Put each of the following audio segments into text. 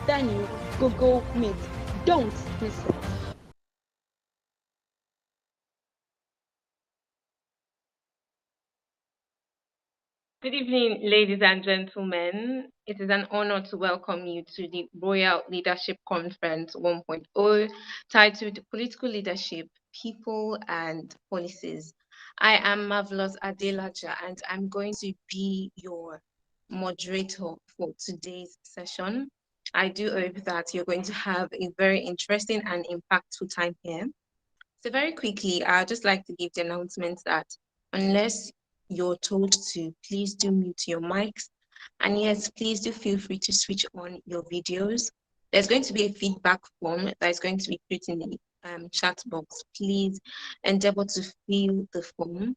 the new Google Meet. Don't miss it. Good evening, ladies and gentlemen. It is an honor to welcome you to the Royal Leadership Conference 1.0, titled Political Leadership, People and Policies. I am Marvelous Adelaja, and I'm going to be your moderator for today's session. I do hope that you're going to have a very interesting and impactful time here. So very quickly, I'd just like to give the announcement that unless you're told to, please do mute your mics. And yes, please do feel free to switch on your videos. There's going to be a feedback form that is going to be put in the chat box. Please endeavor to fill the form.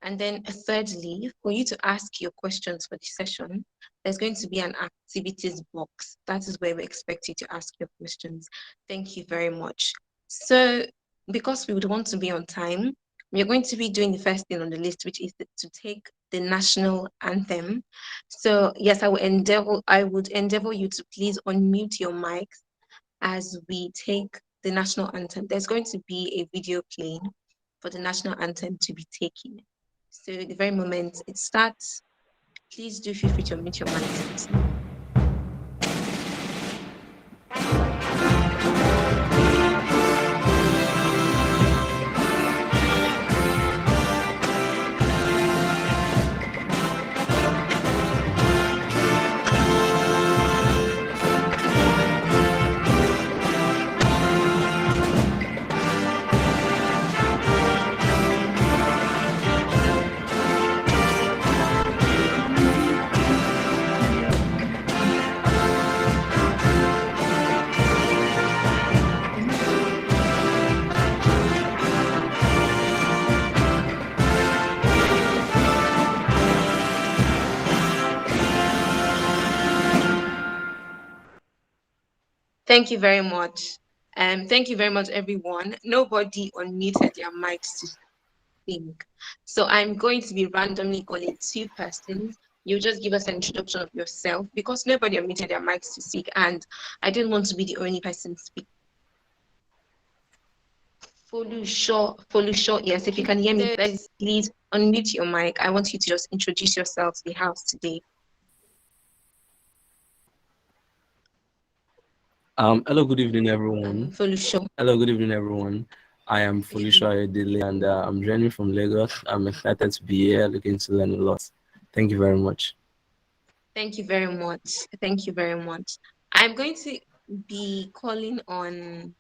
And then thirdly, for you to ask your questions for the session, there's going to be an activities box. That is where we expect you to ask your questions. Thank you very much. So because we would want to be on time, we are going to be doing the first thing on the list, which is to take the national anthem. So yes, I would endeavor you to please unmute your mics as we take the national anthem. There's going to be a video playing for the national anthem to be taken. So the very moment it starts, please do feel free to unmute your mics. Thank you very much. Thank you very much, everyone. Nobody unmuted their mics to speak. So I'm going to be randomly calling two persons. You just give us an introduction of yourself because nobody unmuted their mics to speak, and I didn't want to be the only person speaking. Folusho, yes, if you can hear me, please unmute your mic. I want you to just introduce yourself to the house today. Hello, good evening, everyone. Folusho. Hello, good evening, everyone. I am Felicia Ayodele, and I'm joining from Lagos. I'm excited to be here, looking to learn a lot. Thank you very much. Thank you very much. Thank you very much. I'm going to be calling on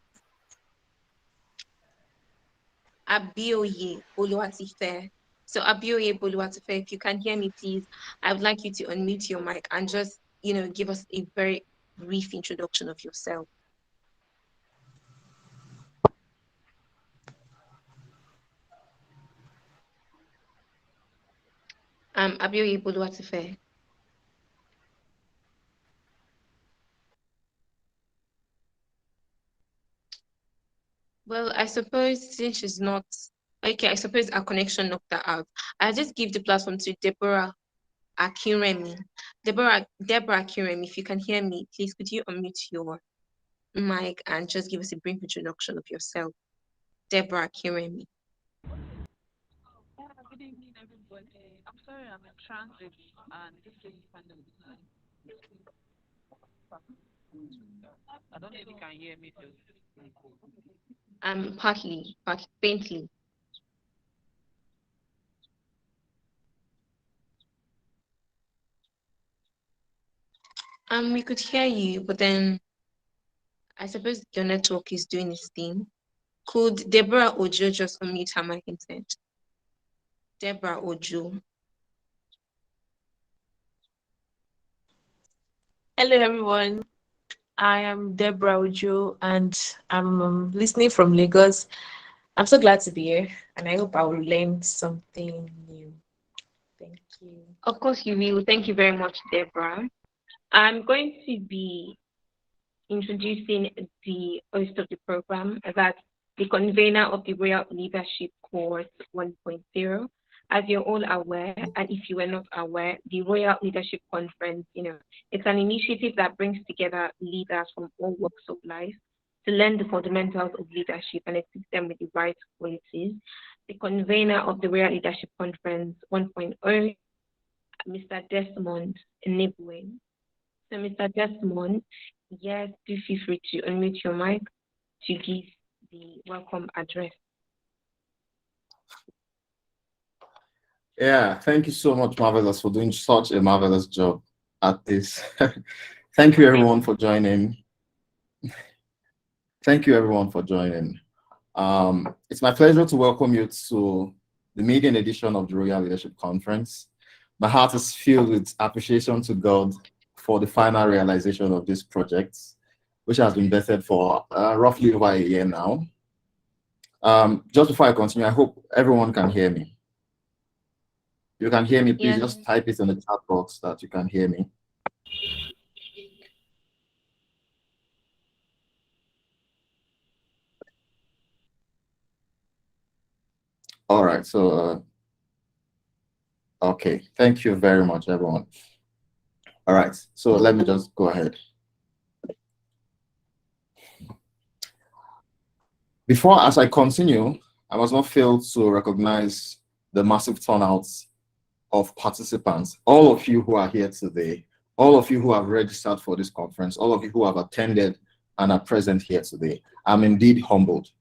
Abioye Boluwatife. So Abioye Boluwatife, if you can hear me, please, I would like you to unmute your mic and just, give us a very brief introduction of yourself. Abioye Boluwatife. Well, I suppose since she's not okay, I suppose our connection knocked her out. I'll just give the platform to Deborah Akinremi. Deborah Akinremi, if you can hear me, please could you unmute your mic and just give us a brief introduction of yourself. Deborah Akinremi. Good evening, everybody. I'm sorry, I'm in transit and this is kind of. I don't know if you can hear me too. Partly, but faintly. We could hear you, but then I suppose your network is doing its thing. Could Deborah Ojo just unmute her mic instead? Deborah Ojo. Hello, everyone. I am Deborah Ojo, and I'm listening from Lagos. I'm so glad to be here, and I hope I will learn something new. Thank you. Of course you will. Thank you very much, Deborah. I'm going to be introducing the host of the program, that's the convener of the Royal Leadership Course 1.0. As you're all aware, and if you were not aware, the Royal Leadership Conference, it's an initiative that brings together leaders from all walks of life to learn the fundamentals of leadership and equip them with the right qualities. The convener of the Royal Leadership Conference 1.0, Mr. Desmond Nibwe. So, Mr. Desmond, yes, do feel free to unmute your mic to give the welcome address. Yeah, thank you so much, Marvelous, for doing such a marvelous job at this. Thank you, everyone, for joining. Thank you, everyone, for joining. It's my pleasure to welcome you to the maiden edition of the Royal Leadership Conference. My heart is filled with appreciation to God for the final realization of this project, which has been vetted for roughly over a year now. Just before I continue, I hope everyone can hear me. You can hear me, please just type it in the chat box that you can hear me. All right, so, okay, thank you very much, everyone. All right, so let me just go ahead. Before, as I continue, I must not fail to recognize the massive turnouts of participants, all of you who are here today, all of you who have registered for this conference, all of you who have attended and are present here today. I'm indeed humbled.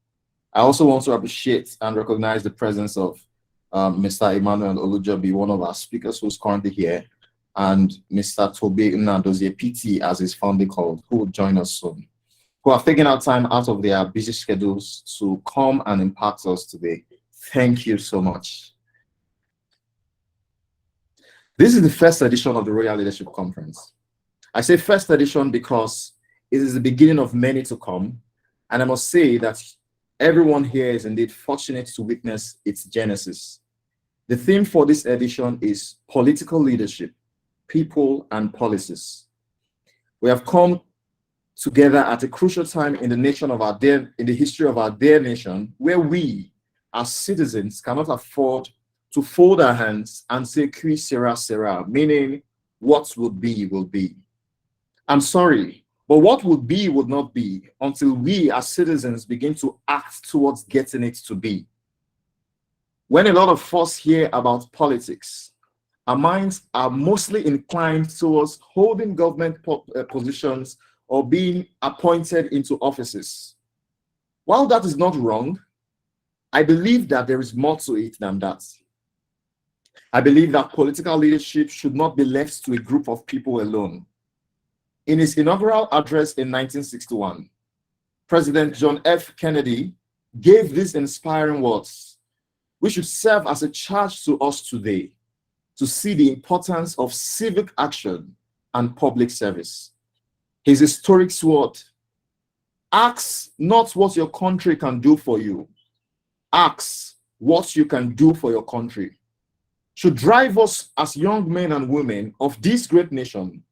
I also want to appreciate and recognize the presence of Mr. Emmanuel Olujobi, one of our speakers who's currently here, and Mr. Tobe Nnadozie PT, as he's fondly called, who will join us soon, who have taken out time out of their busy schedules to come and impact us today. Thank you so much. This is the first edition of the Royal Leadership Conference. I say first edition because it is the beginning of many to come, and I must say that everyone here is indeed fortunate to witness its genesis. The theme for this edition is political leadership, people and policies. We have come together at a crucial time in the history of our dear nation, where we, as citizens, cannot afford to fold our hands and say "Qui sera sera," meaning what would be will be. I'm sorry, but what would be would not be until we as citizens begin to act towards getting it to be. When a lot of us hear about politics, our minds are mostly inclined towards holding government positions or being appointed into offices. While that is not wrong, I believe that there is more to it than that. I believe that political leadership should not be left to a group of people alone. In his inaugural address in 1961, President John F. Kennedy gave these inspiring words, which should serve as a charge to us today to see the importance of civic action and public service. His historic word, "Ask not what your country can do for you, ask what you can do for your country," should drive us as young men and women of this great nation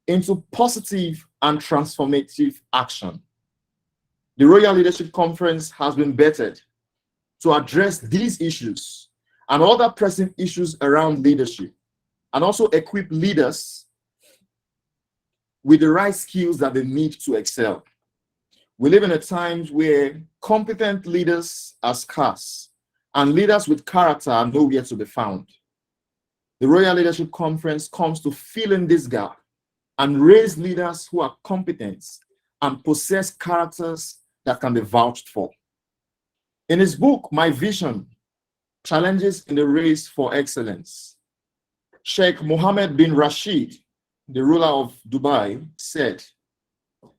into positive and transformative action. The Royal Leadership Conference has been vetted to address these issues and other pressing issues around leadership, and also equip leaders with the right skills that they need to excel. We live in a time where competent leaders are scarce and leaders with character are nowhere to be found. The Royal Leadership Conference comes to fill in this gap and raise leaders who are competent and possess characters that can be vouched for. In his book, My Vision, Challenges in the Race for Excellence, Sheikh Mohammed bin Rashid, the ruler of Dubai, said,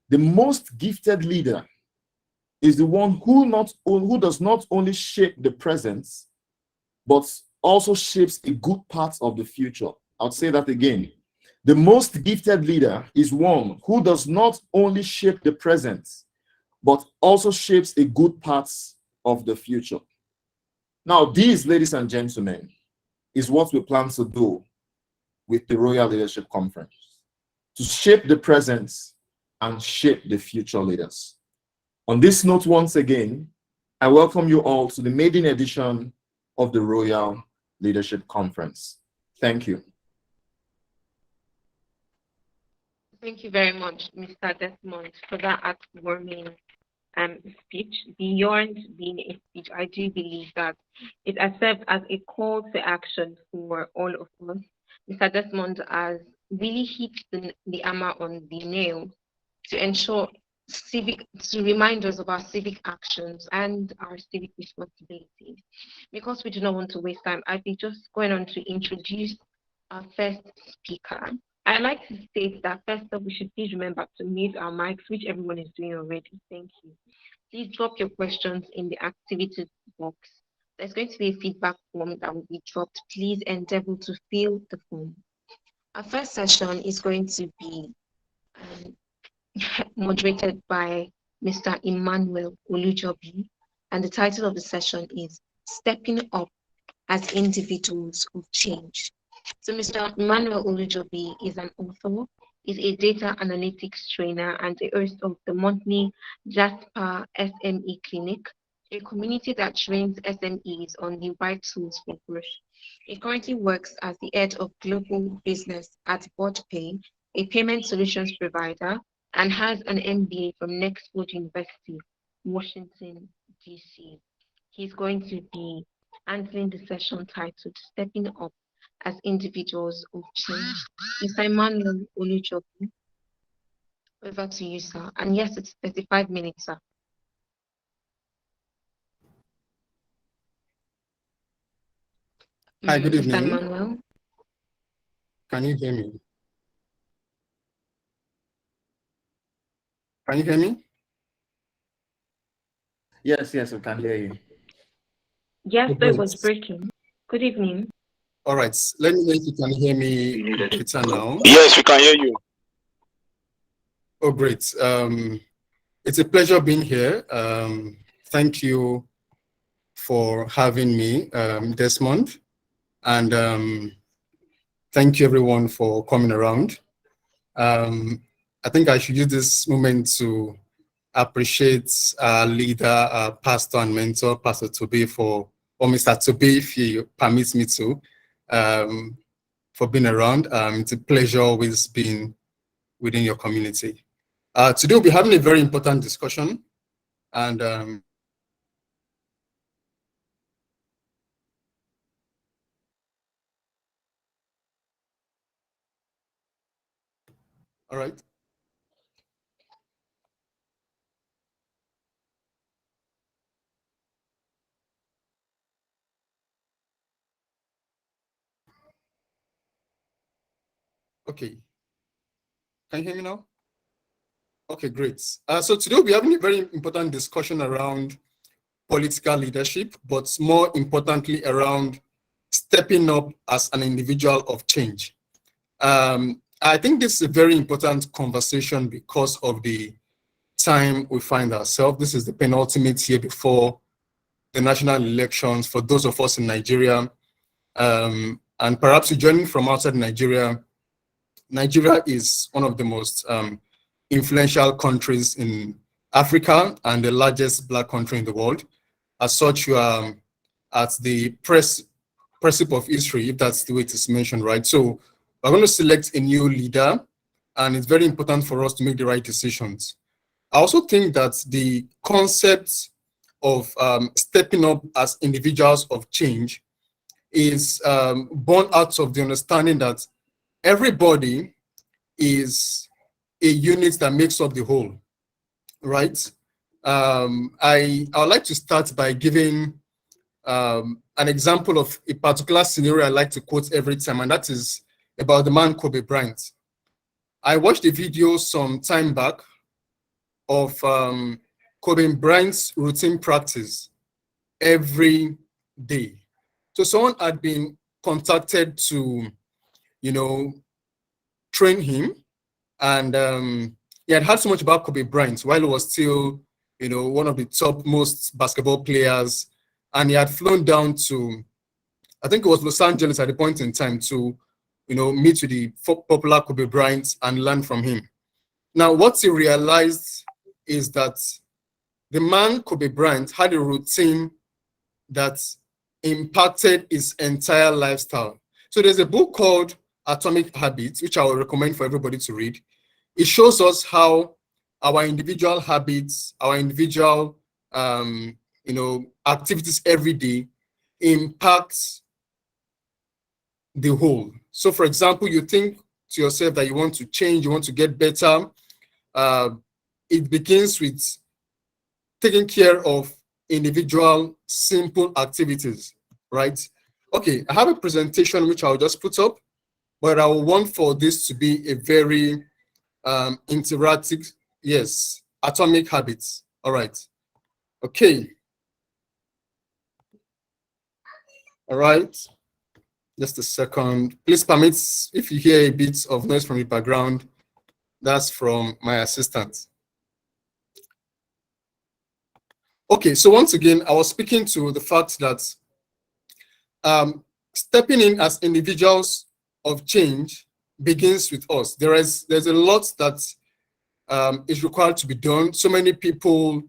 "The most gifted leader is the one who does not only shape the present, but also shapes a good part of the future." I'll say that again. The most gifted leader is one who does not only shape the present, but also shapes a good part of the future. Now, these, ladies and gentlemen, is what we plan to do with the Royal Leadership Conference, to shape the present and shape the future leaders. On this note, once again, I welcome you all to the maiden edition of the Royal Leadership Conference. Thank you. Thank you very much, Mr. Desmond, for that heartwarming speech. Beyond being a speech, I do believe that it serves as a call to action for all of us. Mr. Desmond has really hit the hammer on the nail to ensure to remind us of our civic actions and our civic responsibilities. Because we do not want to waste time, I'll be just going on to introduce our first speaker. I'd like to state that first off, we should please remember to mute our mics, which everyone is doing already. Thank you. Please drop your questions in the activities box. There's going to be a feedback form that will be dropped. Please endeavor to fill the form. Our first session is going to be moderated by Mr. Emmanuel Olujobi, and the title of the session is Stepping Up as Individuals of Change. So Mr. Emmanuel Olujobi is an author, is a data analytics trainer, and the host of the monthly Jasper SME Clinic, a community that trains SMEs on the right tools for growth. He currently works as the head of global business at BotPay, a payment solutions provider, and has an MBA from Nextwood University, Washington, D.C. He's going to be answering the session titled Stepping Up as Individuals of Change. Mr. Emmanuel Olujobi, over to you, sir. And yes, it's 35 minutes, sir. Hi, good Mr. evening. Emmanuel. Can you hear me? Can you hear me? Yes, we can hear you. Yes, Okay. it was breaking. Good evening. All right, let me know if you can hear me better now. Yes, we can hear you. Oh, great. It's a pleasure being here. Thank you for having me, Desmond. And thank you everyone for coming around. I think I should use this moment to appreciate our leader, our pastor and mentor, Pastor Toby, or Mr. Toby, if he permits me to, for being around. It's a pleasure always being within your community. Today we'll be having a very important discussion, and all right. Okay. Can you hear me now? Okay, great. So today we'll be having a very important discussion around political leadership, but more importantly around stepping up as an individual of change. I think this is a very important conversation because of the time we find ourselves. This is the penultimate year before the national elections for those of us in Nigeria. And perhaps you're joining from outside Nigeria. Nigeria is one of the most influential countries in Africa and the largest Black country in the world. As such, you are at the precipice of history, if that's the way it is mentioned, right? So we're going to select a new leader, and it's very important for us to make the right decisions. I also think that the concept of stepping up as individuals of change is born out of the understanding that everybody is a unit that makes up the whole, right? I would like to start by giving an example of a particular scenario I like to quote every time, and that is about the man Kobe Bryant. I watched a video some time back of Kobe Bryant's routine practice every day. So someone had been contacted to, train him, and he had heard so much about Kobe Bryant while he was still, one of the top most basketball players, and he had flown down to, I think it was Los Angeles at the point in time, to, meet with the popular Kobe Bryant and learn from him. Now, what he realized is that the man Kobe Bryant had a routine that impacted his entire lifestyle. So there's a book called Atomic Habits, which I would recommend for everybody to read. It shows us how our individual habits, our individual activities every day impacts the whole. So for example, you think to yourself that you want to change, you want to get better. It begins with taking care of individual simple activities, right? Okay, I have a presentation which I'll just put up, but I will want for this to be a very interactive, yes, Atomic Habits. All right. Okay. All right. Just a second. Please permit if you hear a bit of noise from the background, that's from my assistant. Okay, so once again, I was speaking to the fact that stepping in as individuals of change begins with us. There's a lot that is required to be done. So many people,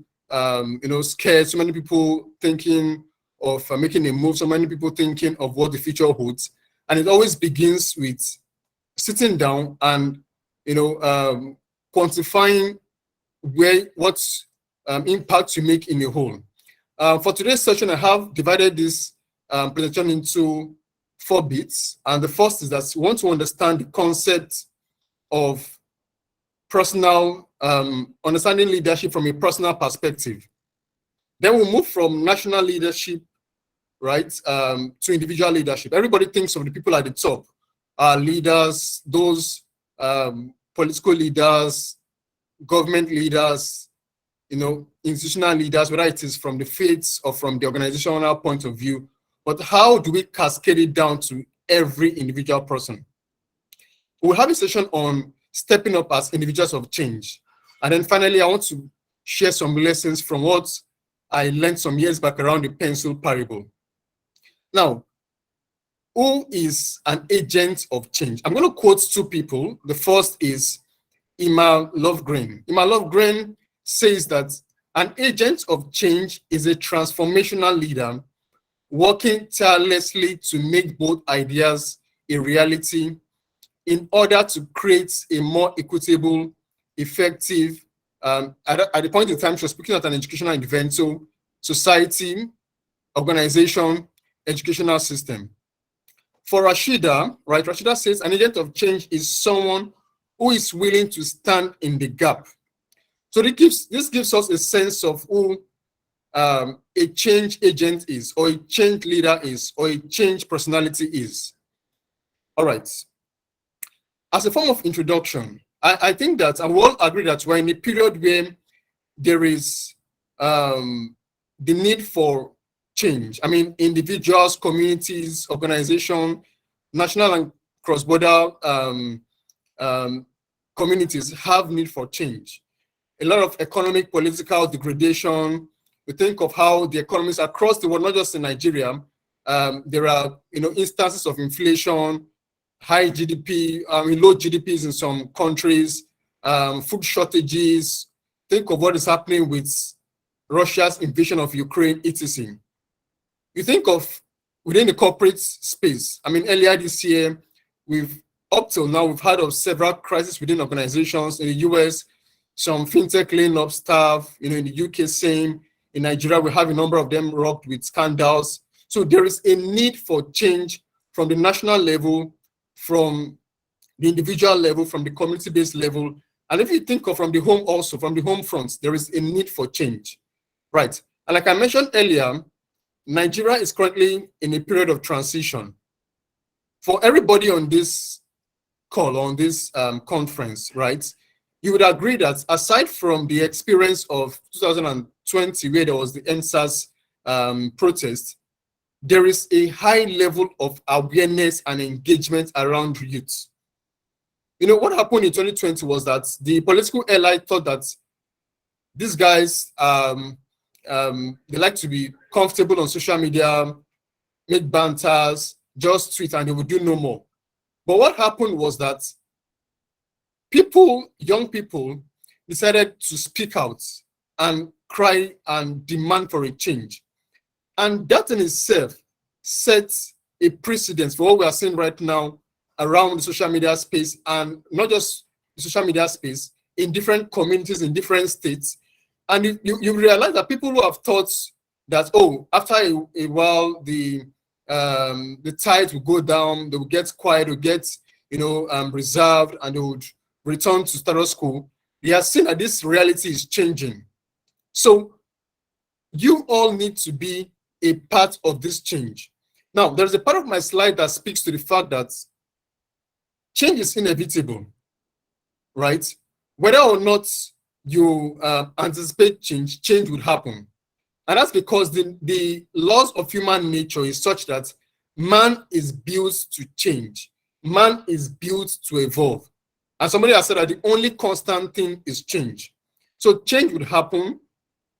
scared. So many people thinking of making a move. So many people thinking of what the future holds, and it always begins with sitting down and quantifying what impact you make in a whole. For today's session, I have divided this presentation into 4 bits, and the first is that we want to understand the concept of personal understanding leadership from a personal perspective. Then we'll move from national leadership, right, to individual leadership. Everybody thinks of the people at the top, leaders, those political leaders, government leaders, institutional leaders, whether it is from the faiths or from the organizational point of view. But how do we cascade it down to every individual person? We'll have a session on stepping up as individuals of change. And then finally, I want to share some lessons from what I learned some years back around the pencil parable. Now, who is an agent of change? I'm going to quote 2 people. The first is Imer Lovegren. Imer Lovegren says that an agent of change is a transformational leader working tirelessly to make both ideas a reality in order to create a more equitable, effective, at the point in time she was speaking at an educational event, so society, organization, educational system. For Rashida, right, Rashida says an agent of change is someone who is willing to stand in the gap. So this gives us a sense of who a change agent is, or a change leader is, or a change personality is. All right. As a form of introduction, I think that, and we all agree that we're in a period where there is the need for change. I mean, individuals, communities, organizations, national and cross-border communities have need for change. A lot of economic, political degradation. We think of how the economies across the world, not just in Nigeria, there are instances of inflation, high GDP, low GDPs in some countries, food shortages. Think of what is happening with Russia's invasion of Ukraine, etc. You think of within the corporate space. I mean, earlier this year, up till now, we've heard of several crises within organizations. In the US, some fintech laying up staff, in the UK, same. In Nigeria, we have a number of them rocked with scandals. So there is a need for change from the national level, from the individual level, from the community-based level. And if you think of from the home also, from the home front, there is a need for change, right? And like I mentioned earlier, Nigeria is currently in a period of transition. For everybody on this call, on this conference, right, you would agree that aside from the experience of 2020, where there was the EndSARS protest, there is a high level of awareness and engagement around youth. What happened in 2020 was that the political elite thought that these guys, they like to be comfortable on social media, make banters, just tweet, and they would do no more. But what happened was that young people decided to speak out and cry and demand for a change. And that in itself set a precedence for what we are seeing right now around the social media space, and not just the social media space, in different communities, in different states. And you realize that people who have thought that, oh, after a while, the tide will go down, they will get quiet, will get, reserved, and they would return to status quo. They have seen that this reality is changing. So you all need to be a part of this change. Now, there's a part of my slide that speaks to the fact that change is inevitable, right? Whether or not you anticipate change, change would happen. And that's because the laws of human nature is such that man is built to change. Man is built to evolve. And somebody has said that the only constant thing is change. So change would happen.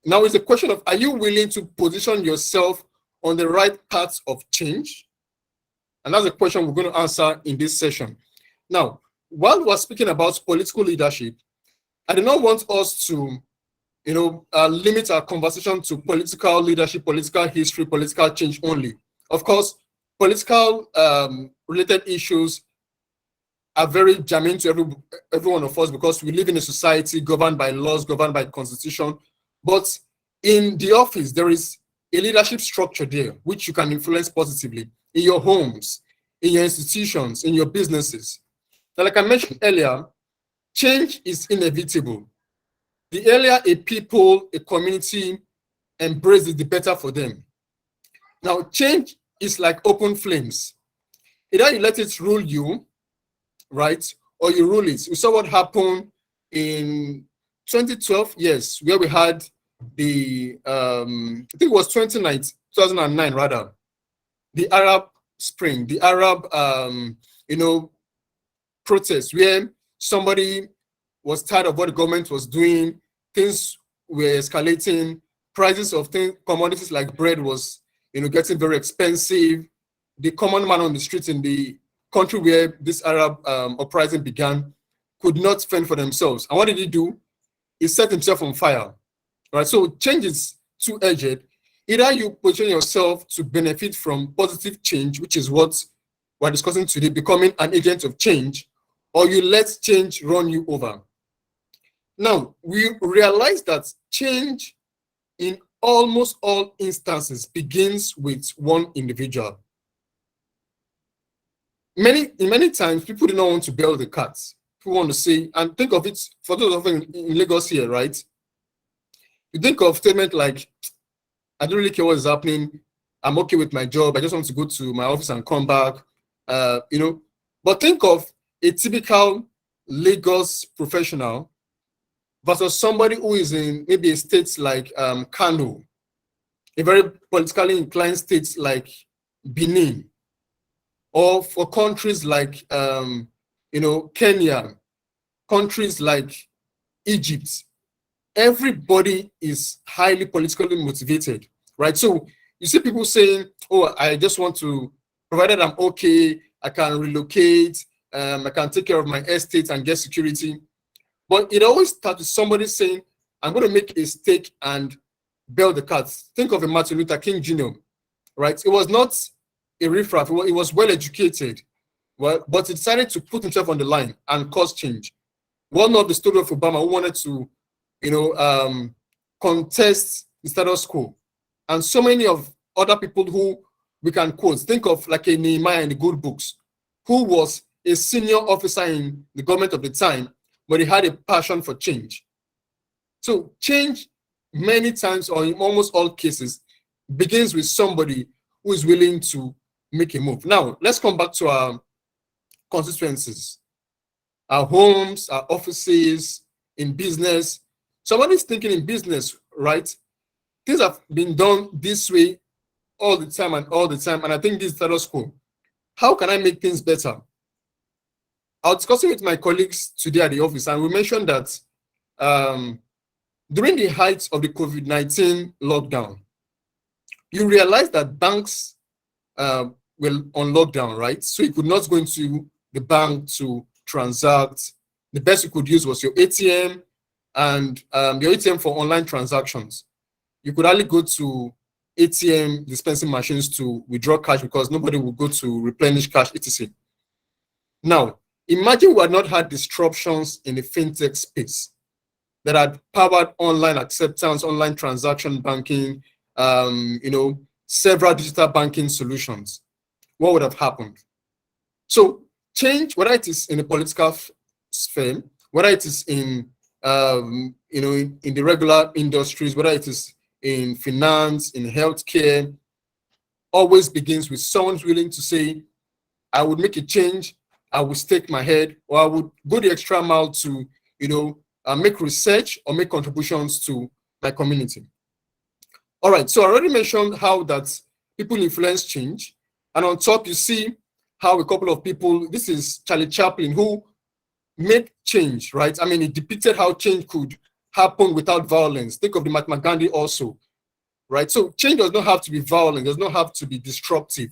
Now it's a question of, are you willing to position yourself on the right path of change? And that's a question we're going to answer in this session. Now, while we're speaking about political leadership, I do not want us to, limit our conversation to political leadership, political history, political change only. Of course, political related issues are very germane to every one of us, because we live in a society governed by laws, governed by constitution. But in the office, there is a leadership structure there which you can influence positively in your homes, in your institutions, in your businesses. Now, like I mentioned earlier, change is inevitable. The earlier a people, a community embrace it, the better for them. Now, change is like open flames. Either you let it rule you, right, or you rule it. We saw what happened in 2012, yes, where we had the, I think it was 2009 rather, the Arab Spring, the Arab, protest, where somebody was tired of what the government was doing, things were escalating, prices of commodities like bread was, getting very expensive. The common man on the streets in the country where this Arab uprising began could not fend for themselves. And what did he do? He set himself on fire. Right? So change is two-edged. Either you position yourself to benefit from positive change, which is what we're discussing today, becoming an agent of change, or you let change run you over. Now, we realize that change in almost all instances begins with one individual. Many times, people do not want to bail the cat. People want to say, and think of it, for those of you in Lagos here, right? You think of statement like, I don't really care what is happening. I'm okay with my job. I just want to go to my office and come back. But think of a typical Lagos professional versus somebody who is in maybe a state like Kano, a very politically inclined state like Benin, or for countries like Kenya, countries like Egypt. Everybody is highly politically motivated, right? So you see people saying, oh, I just want to, provided I'm okay, I can relocate, I can take care of my estate and get security. But it always starts with somebody saying, I'm going to make a stake and bail the cat. Think of a Martin Luther King Jr., right? It was not a riffraff, he was well educated, well, but he decided to put himself on the line and cause change. One of the story of Obama, who wanted to, contest the status quo, and so many of other people who we can quote. Think of like a Nehemiah in the good books, who was a senior officer in the government of the time, but he had a passion for change. So change, many times, or in almost all cases, begins with somebody who is willing to make a move. Now, let's come back to our constituencies, our homes, our offices, in business. Somebody's thinking in business, right? Things have been done this way all the time, and I think this is status quo. How can I make things better? I was discussing with my colleagues today at the office, and we mentioned that during the height of the COVID-19 lockdown, you realize that banks were on lockdown, right? So you could not go into the bank to transact. The best you could use was your ATM and your ATM for online transactions. You could only go to ATM dispensing machines to withdraw cash because nobody will go to replenish cash, etc. Now, imagine we had not had disruptions in the fintech space that had powered online acceptance, online transaction banking, several digital banking solutions. What would have happened? So change, whether it is in the political sphere, whether it is in in the regular industries, whether it is in finance, in healthcare, always begins with someone's willing to say, I would make a change, I would stake my head, or I would go the extra mile to, make research or make contributions to my community. All right, so I already mentioned how that people influence change. And on top, you see how a couple of people, this is Charlie Chaplin, who made change, right? I mean, it depicted how change could happen without violence. Think of the Mahatma Gandhi also, right? So change does not have to be violent, does not have to be disruptive.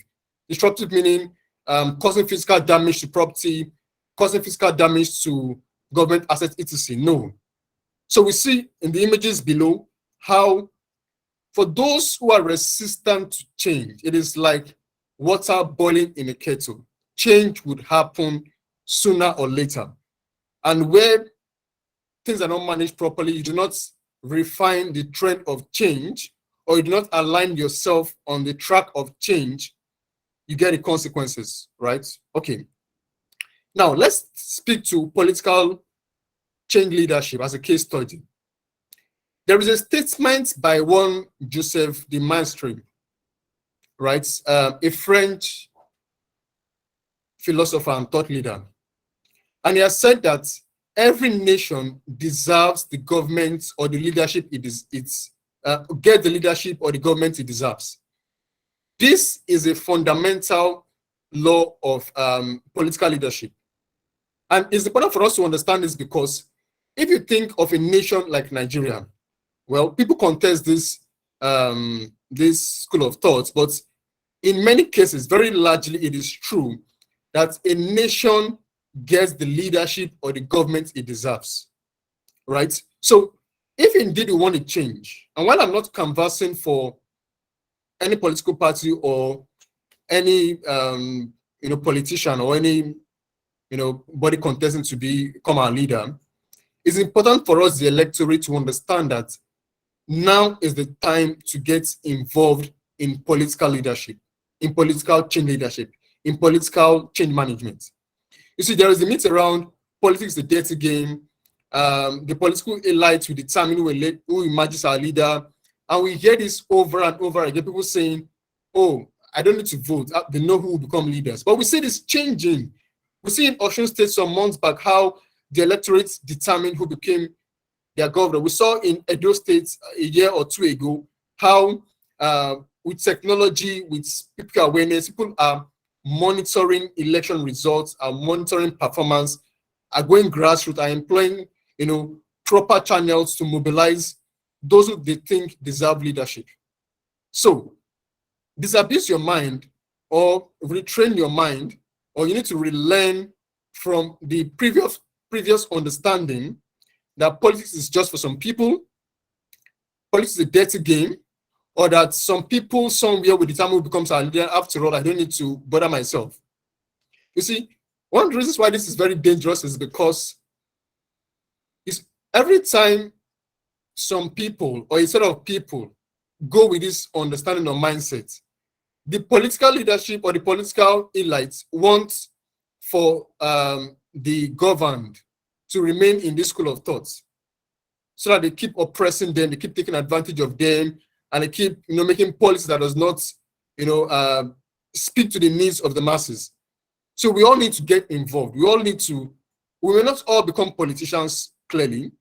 Disruptive meaning causing physical damage to property, causing physical damage to government assets, etc. No. So we see in the images below how for those who are resistant to change, it is like water boiling in a kettle. Change would happen sooner or later. And where things are not managed properly, you do not refine the trend of change, or you do not align yourself on the track of change, you get the consequences, right? Okay. Now, let's speak to political change leadership as a case study. There is a statement by one Joseph de Maistre, right? A French philosopher and thought leader. And he has said that every nation deserves the government or the leadership get the leadership or the government it deserves. This is a fundamental law of political leadership. And it's important for us to understand this because if you think of a nation like Nigeria, well, people contest this, this school of thought, but in many cases, very largely, it is true that a nation gets the leadership or the government it deserves, right? So if indeed we want to change, and while I'm not canvassing for any political party or any politician or any body contesting to become our leader, it's important for us, the electorate, to understand that now is the time to get involved in political leadership, in political change leadership, in political change management. You see, there is a myth around politics, the dirty game. The political elites will determine who emerges our leader. And we hear this over and over again, people saying, oh, I don't need to vote. They know who will become leaders. But we see this changing. We see in Osun State some months back how the electorates determined who became their governor. We saw in Edo State a year or two ago how with technology, with people awareness, people are monitoring election results, are monitoring performance, are going grassroots, are employing proper channels to mobilize those who they think deserve leadership. So disabuse your mind or retrain your mind, or you need to relearn from the previous understanding that politics is just for some people, politics is a dirty game, or that some people somewhere will determine who becomes our leader. After all, I don't need to bother myself. You see, one of the reasons why this is very dangerous is because every time some people or a set of people go with this understanding or mindset, the political leadership or the political elites want for the governed to remain in this school of thoughts, so that they keep oppressing them, they keep taking advantage of them, and they keep making policy that does not speak to the needs of the masses. So we all need to get involved. We may not all become politicians clearly,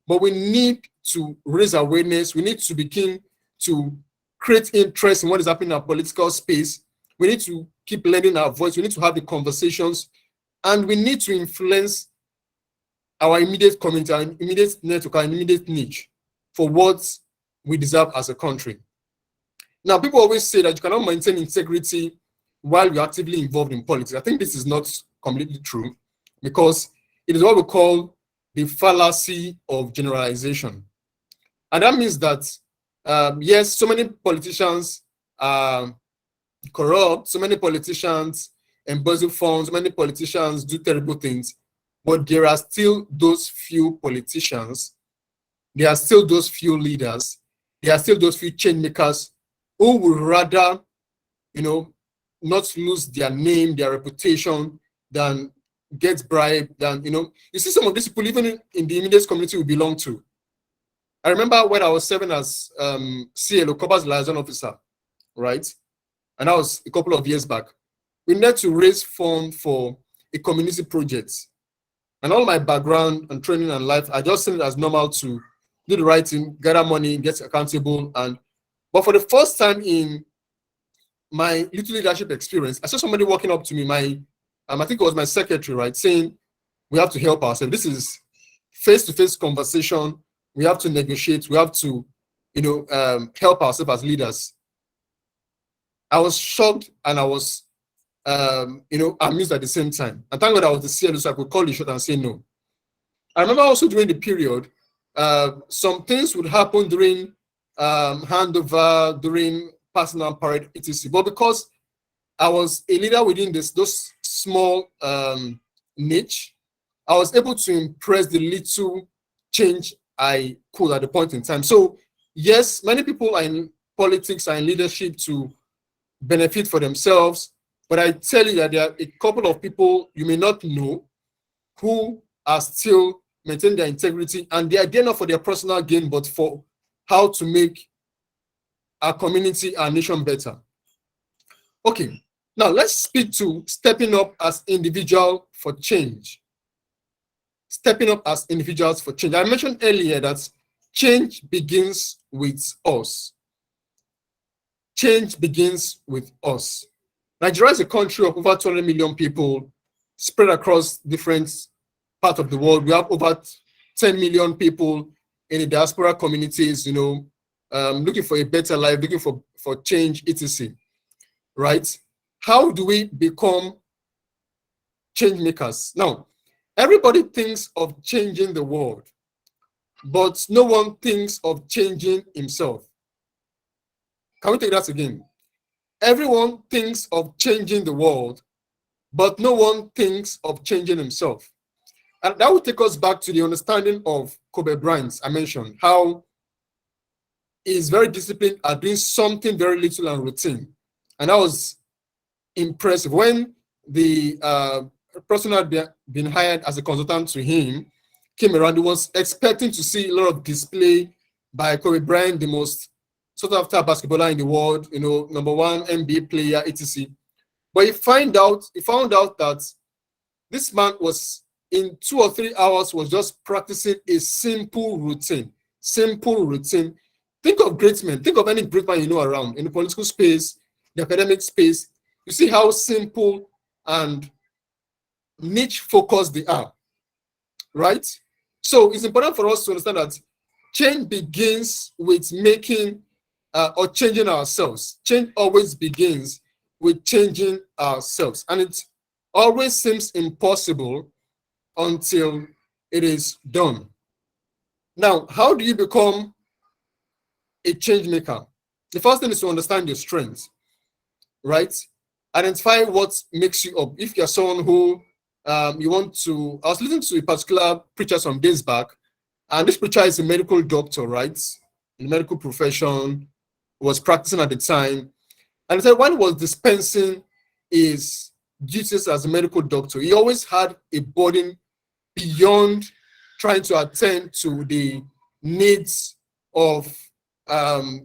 but we need to raise awareness. We need to begin to create interest in what is happening in our political space. We need to keep lending our voice. We need to have the conversations, and we need to influence our immediate community, our immediate network, our immediate niche for what we deserve as a country. Now, people always say that you cannot maintain integrity while you're actively involved in politics. I think this is not completely true, because it is what we call the fallacy of generalization. And that means that Yes, so many politicians are corrupt, so many politicians embezzle funds, so many politicians do terrible things, but there are still those few politicians, there are still those few leaders, there are still those few change makers who would rather, not lose their name, their reputation, than get bribed, than, you see some of these people, even in the immediate community we belong to. I remember when I was serving as CLO, Corporate Liaison Officer, right? And that was a couple of years back. We needed to raise funds for a community project. And all my background and training and life, I just seen it as normal to do the right thing, gather money, get accountable. But for the first time in my little leadership experience, I saw somebody walking up to me, I think it was my secretary, right, saying, we have to help ourselves. This is face-to-face conversation. We have to negotiate. We have to, help ourselves as leaders. I was shocked and I was, amused at the same time. And thank God I was the CLO, so I could call the shot and say no. I remember also during the period, some things would happen during handover, during personal parade, etc. But because I was a leader within those small niche, I was able to impress the little change I could at the point in time. So yes, many people are in politics, are in leadership to benefit for themselves, but I tell you that there are a couple of people you may not know who are still maintaining their integrity, and they are there not for their personal gain, but for how to make our community, our nation better. Okay, now let's speak to stepping up as individual for change. Stepping up as individuals for change. I mentioned earlier that change begins with us. Change begins with us. Nigeria is a country of over 200 million people spread across different parts of the world. We have over 10 million people in the diaspora communities, looking for a better life, looking for change, etc. Right? How do we become change makers? Now, everybody thinks of changing the world, but no one thinks of changing himself. Can we take that again? Everyone thinks of changing the world, but no one thinks of changing himself. And that will take us back to the understanding of Kobe Bryant. I mentioned how he's very disciplined at doing something very little and routine. And that was impressive. When the person who had been hired as a consultant to him came around, he was expecting to see a lot of display by Kobe Bryant, the most sought after basketballer in the world, #1 NBA player, etc. But he found out that this man was, in 2 or 3 hours, was just practicing a simple routine. Simple routine. Think of great men. Think of any great man you know around in the political space, the academic space. You see how simple and niche focused they are, right? So it's important for us to understand that change begins with making or changing ourselves. Change always begins with changing ourselves, and it always seems impossible until it is done. Now, how do you become a change maker? The first thing is to understand your strengths, right? Identify what makes you up. If you're someone who you want to, I was listening to a particular preacher some days back, and this preacher is a medical doctor, right? In the medical profession, was practicing at the time. And he said when he was dispensing his duties as a medical doctor, he always had a burden beyond trying to attend to the needs of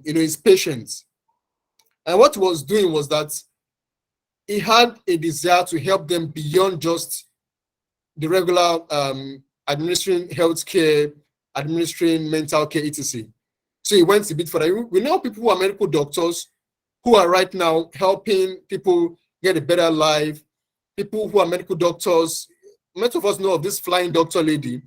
his patients. And what he was doing was that he had a desire to help them beyond just the regular administering healthcare, administering mental care, etc. So he went a bit further. We know people who are medical doctors who are right now helping people get a better life. People who are medical doctors, most of us know of this flying doctor lady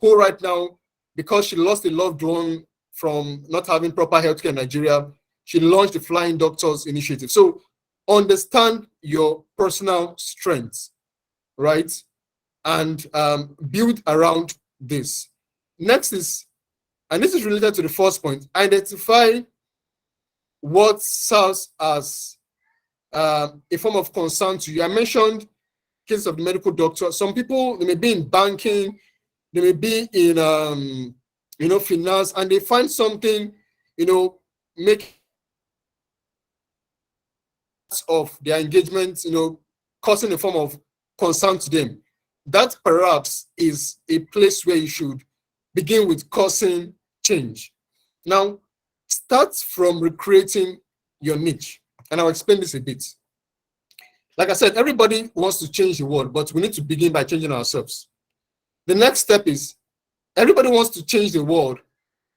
who right now, because she lost a loved one from not having proper healthcare in Nigeria, she launched the Flying Doctors Initiative. So understand your personal strengths, right? And build around this. Next is And this is related to the first point. Identify what serves as a form of concern to you. I mentioned cases of the medical doctor. Some people, they may be in banking, they may be in finance, and they find something, make of their engagement, causing a form of concern to them. That perhaps is a place where you should begin with causing change. Now, start from recreating your niche. And I'll explain this a bit. Like I said, everybody wants to change the world, but we need to begin by changing ourselves. The next step is everybody wants to change the world,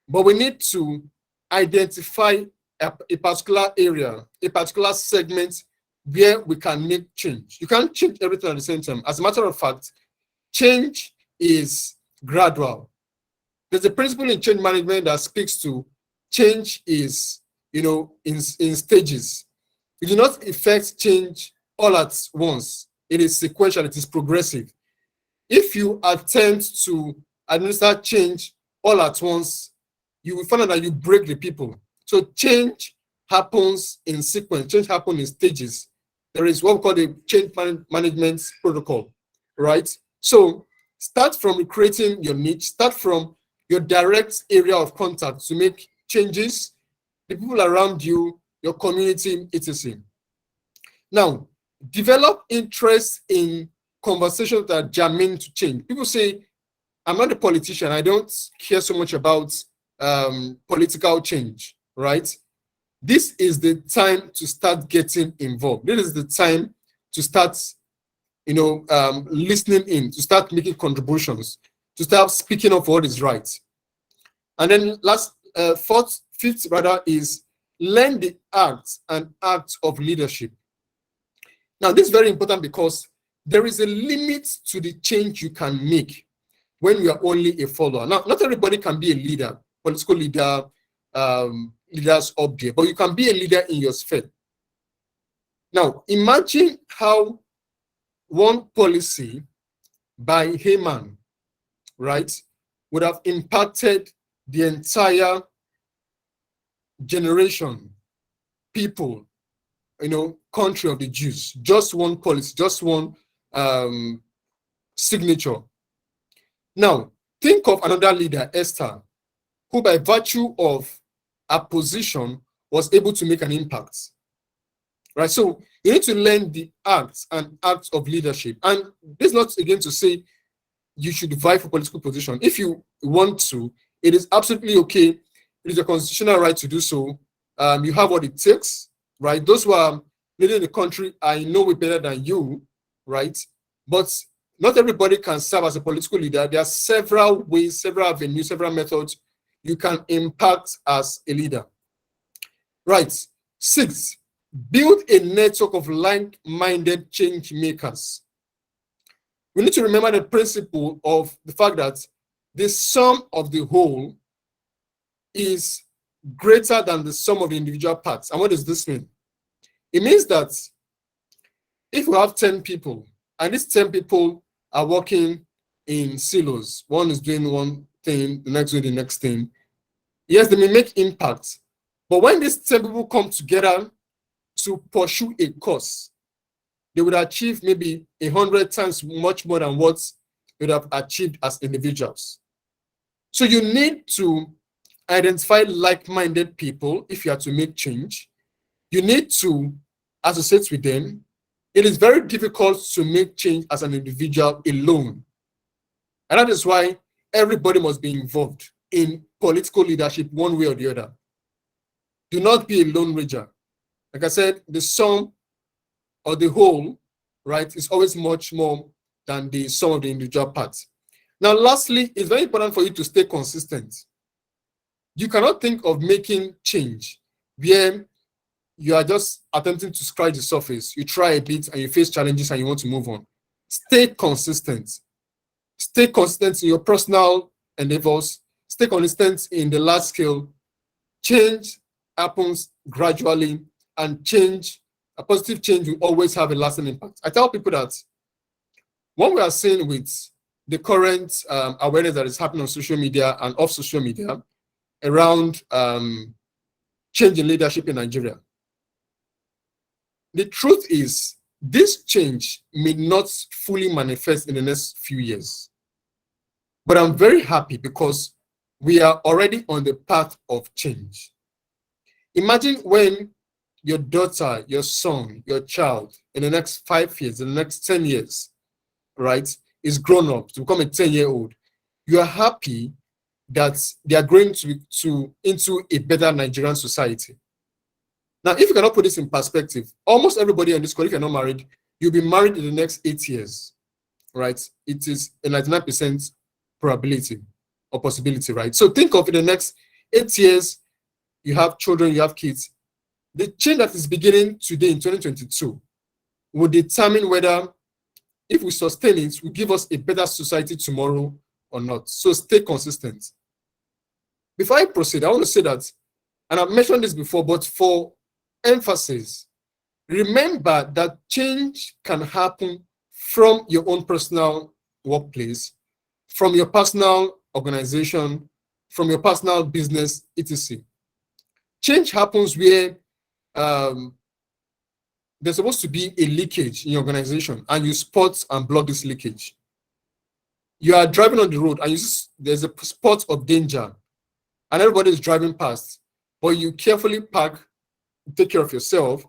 but we need to identify a particular area, a particular segment where we can make change. You can't change everything at the same time. As a matter of fact, change is gradual. There's a principle in change management that speaks to change is, in stages. You do not effect change all at once. It is sequential, it is progressive. If you attempt to administer change all at once, you will find out that you break the people. So change happens in sequence, change happens in stages. There is what we call the change management protocol, right? So start from creating your niche, start from your direct area of contact to make changes, the people around you, your community, etc. Now, develop interest in conversations that are germane to change. People say, I'm not a politician, I don't care so much about political change, right? This is the time to start getting involved. This is the time to start, listening in, to start making contributions, to start speaking up for what is right. And then fifth is learn the art and act of leadership. Now, this is very important because there is a limit to the change you can make when you are only a follower. Now, not everybody can be a leader, political leader, leaders up there, but you can be a leader in your sphere. Now, imagine how one policy by Haman, right, would have impacted the entire generation, people, country of the Jews. Just one policy, just one signature. Now, think of another leader, Esther, who by virtue of a position was able to make an impact. Right? So you need to learn the acts and acts of leadership. And this is not again to say you should vie for political position. If you want to, it is absolutely okay. It is a constitutional right to do so. You have what it takes, right? Those who are leading the country, I know it better than you, right? But not everybody can serve as a political leader. There are several ways, several avenues, several methods you can impact as a leader. Right. 6, build a network of like-minded change makers. We need to remember the principle of the fact that the sum of the whole is greater than the sum of the individual parts. And what does this mean? It means that if we have 10 people, and these 10 people are working in silos, one is doing one thing, the next doing the next thing, yes, they may make impact. But when these 10 people come together to pursue a cause, they would achieve maybe 100 times much more than what they would have achieved as individuals. So you need to identify like-minded people if you are to make change. You need to associate with them. It is very difficult to make change as an individual alone. And that is why everybody must be involved in political leadership one way or the other. Do not be a lone ranger. Like I said, the sum or the whole, right, is always much more than the sum of the individual parts. Now, lastly, it's very important for you to stay consistent. You cannot think of making change where you are just attempting to scratch the surface. You try a bit and you face challenges and you want to move on. Stay consistent. Stay consistent in your personal endeavors. Stay consistent in the large scale. Change happens gradually, and change, a positive change, will always have a lasting impact. I tell people that what we are seeing with the current awareness that is happening on social media and off social media, around change in leadership in Nigeria. The truth is, this change may not fully manifest in the next few years. But I'm very happy because we are already on the path of change. Imagine when your daughter, your son, your child, in the next 5 years, in the next 10 years, right, is grown up to become a 10-year-old. You are happy that they are going into a better Nigerian society. Now, if you cannot put this in perspective, almost everybody on this call, if you're not married, you'll be married in the next 8 years, right? It is a 99% probability or possibility, right? So think of in the next 8 years, you have children, you have kids. The change that is beginning today in 2022 will determine whether, if we sustain it, will give us a better society tomorrow or not. So stay consistent. Before I proceed, I want to say that, and I've mentioned this before, but for emphasis, remember that change can happen from your own personal workplace, from your personal organization, from your personal business, etc. Change happens where there's supposed to be a leakage in your organization, and you spot and block this leakage. You are driving on the road and there's a spot of danger, and everybody is driving past, but you carefully park, take care of yourself,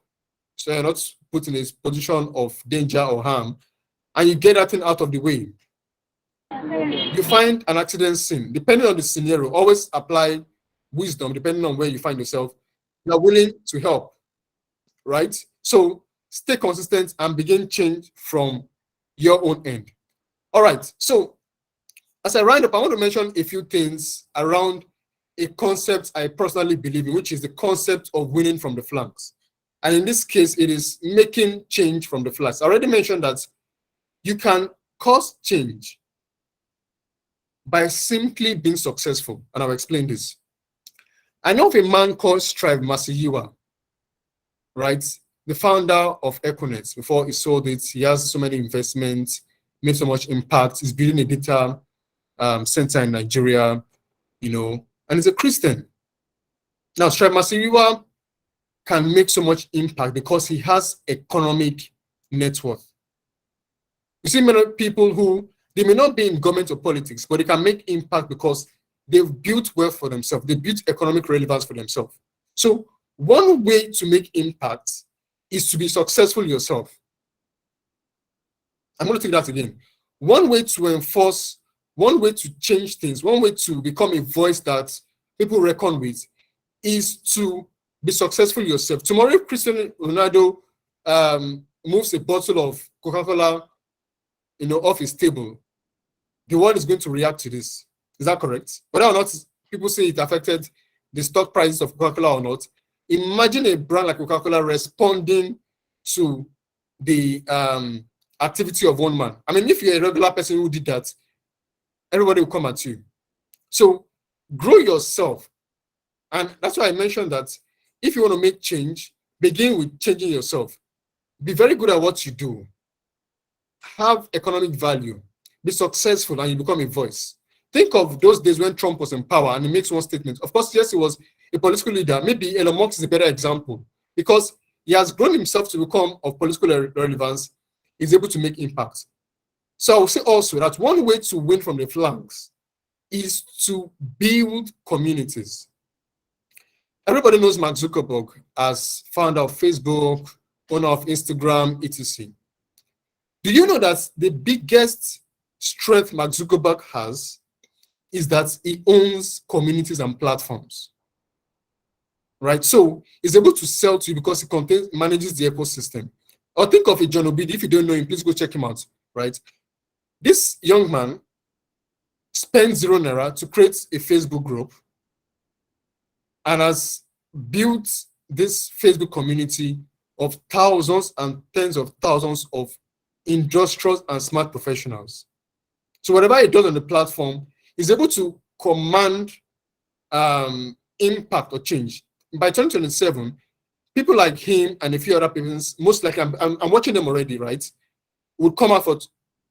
so you're not put in a position of danger or harm, and you get that thing out of the way. You find an accident scene. Depending on the scenario, always apply wisdom depending on where you find yourself. You are willing to help, right? So stay consistent and begin change from your own end. All right, so as I round up, I want to mention a few things around a concept I personally believe in, which is the concept of winning from the flanks. And in this case, it is making change from the flanks. I already mentioned that you can cause change by simply being successful, and I'll explain this. I know of a man called Strive Masiyiwa, right? The founder of Econet. Before he sold it, he has so many investments, made so much impact. He's building a data center in Nigeria, and he's a Christian. Now, Strive Masiyiwa can make so much impact because he has economic net worth. You see many people who, they may not be in government or politics, but they can make impact because they've built wealth for themselves. They built economic relevance for themselves. So one way to make impact is to be successful yourself. I'm going to take that again. One way to enforce, one way to change things, one way to become a voice that people reckon with is to be successful yourself. Tomorrow, if Cristiano Ronaldo moves a bottle of Coca-Cola, off his table, the world is going to react to this. Is that correct? Whether or not people say it affected the stock prices of Coca-Cola or not, imagine a brand like Coca-Cola responding to the activity of one man. I mean, if you're a regular person who did that, everybody will come at you. So grow yourself. And that's why I mentioned that if you want to make change, begin with changing yourself. Be very good at what you do. Have economic value. Be successful, and you become a voice. Think of those days when Trump was in power and he makes one statement. Of course, yes, he was a political leader. Maybe Elon Musk is a better example because he has grown himself to become of political relevance. He's able to make impact. So I will say also that one way to win from the flanks is to build communities. Everybody knows Mark Zuckerberg as founder of Facebook, owner of Instagram, etc. Do you know that the biggest strength Mark Zuckerberg has is that he owns communities and platforms, right? So he's able to sell to you because he manages the ecosystem. Or think of a John Obidi. If you don't know him, please go check him out, right? This young man spent ₦0 to create a Facebook group and has built this Facebook community of thousands and tens of thousands of industrious and smart professionals. So whatever he does on the platform, he's able to command impact or change. By 2027, people like him and a few other people, most likely, I'm watching them already, right, would come out for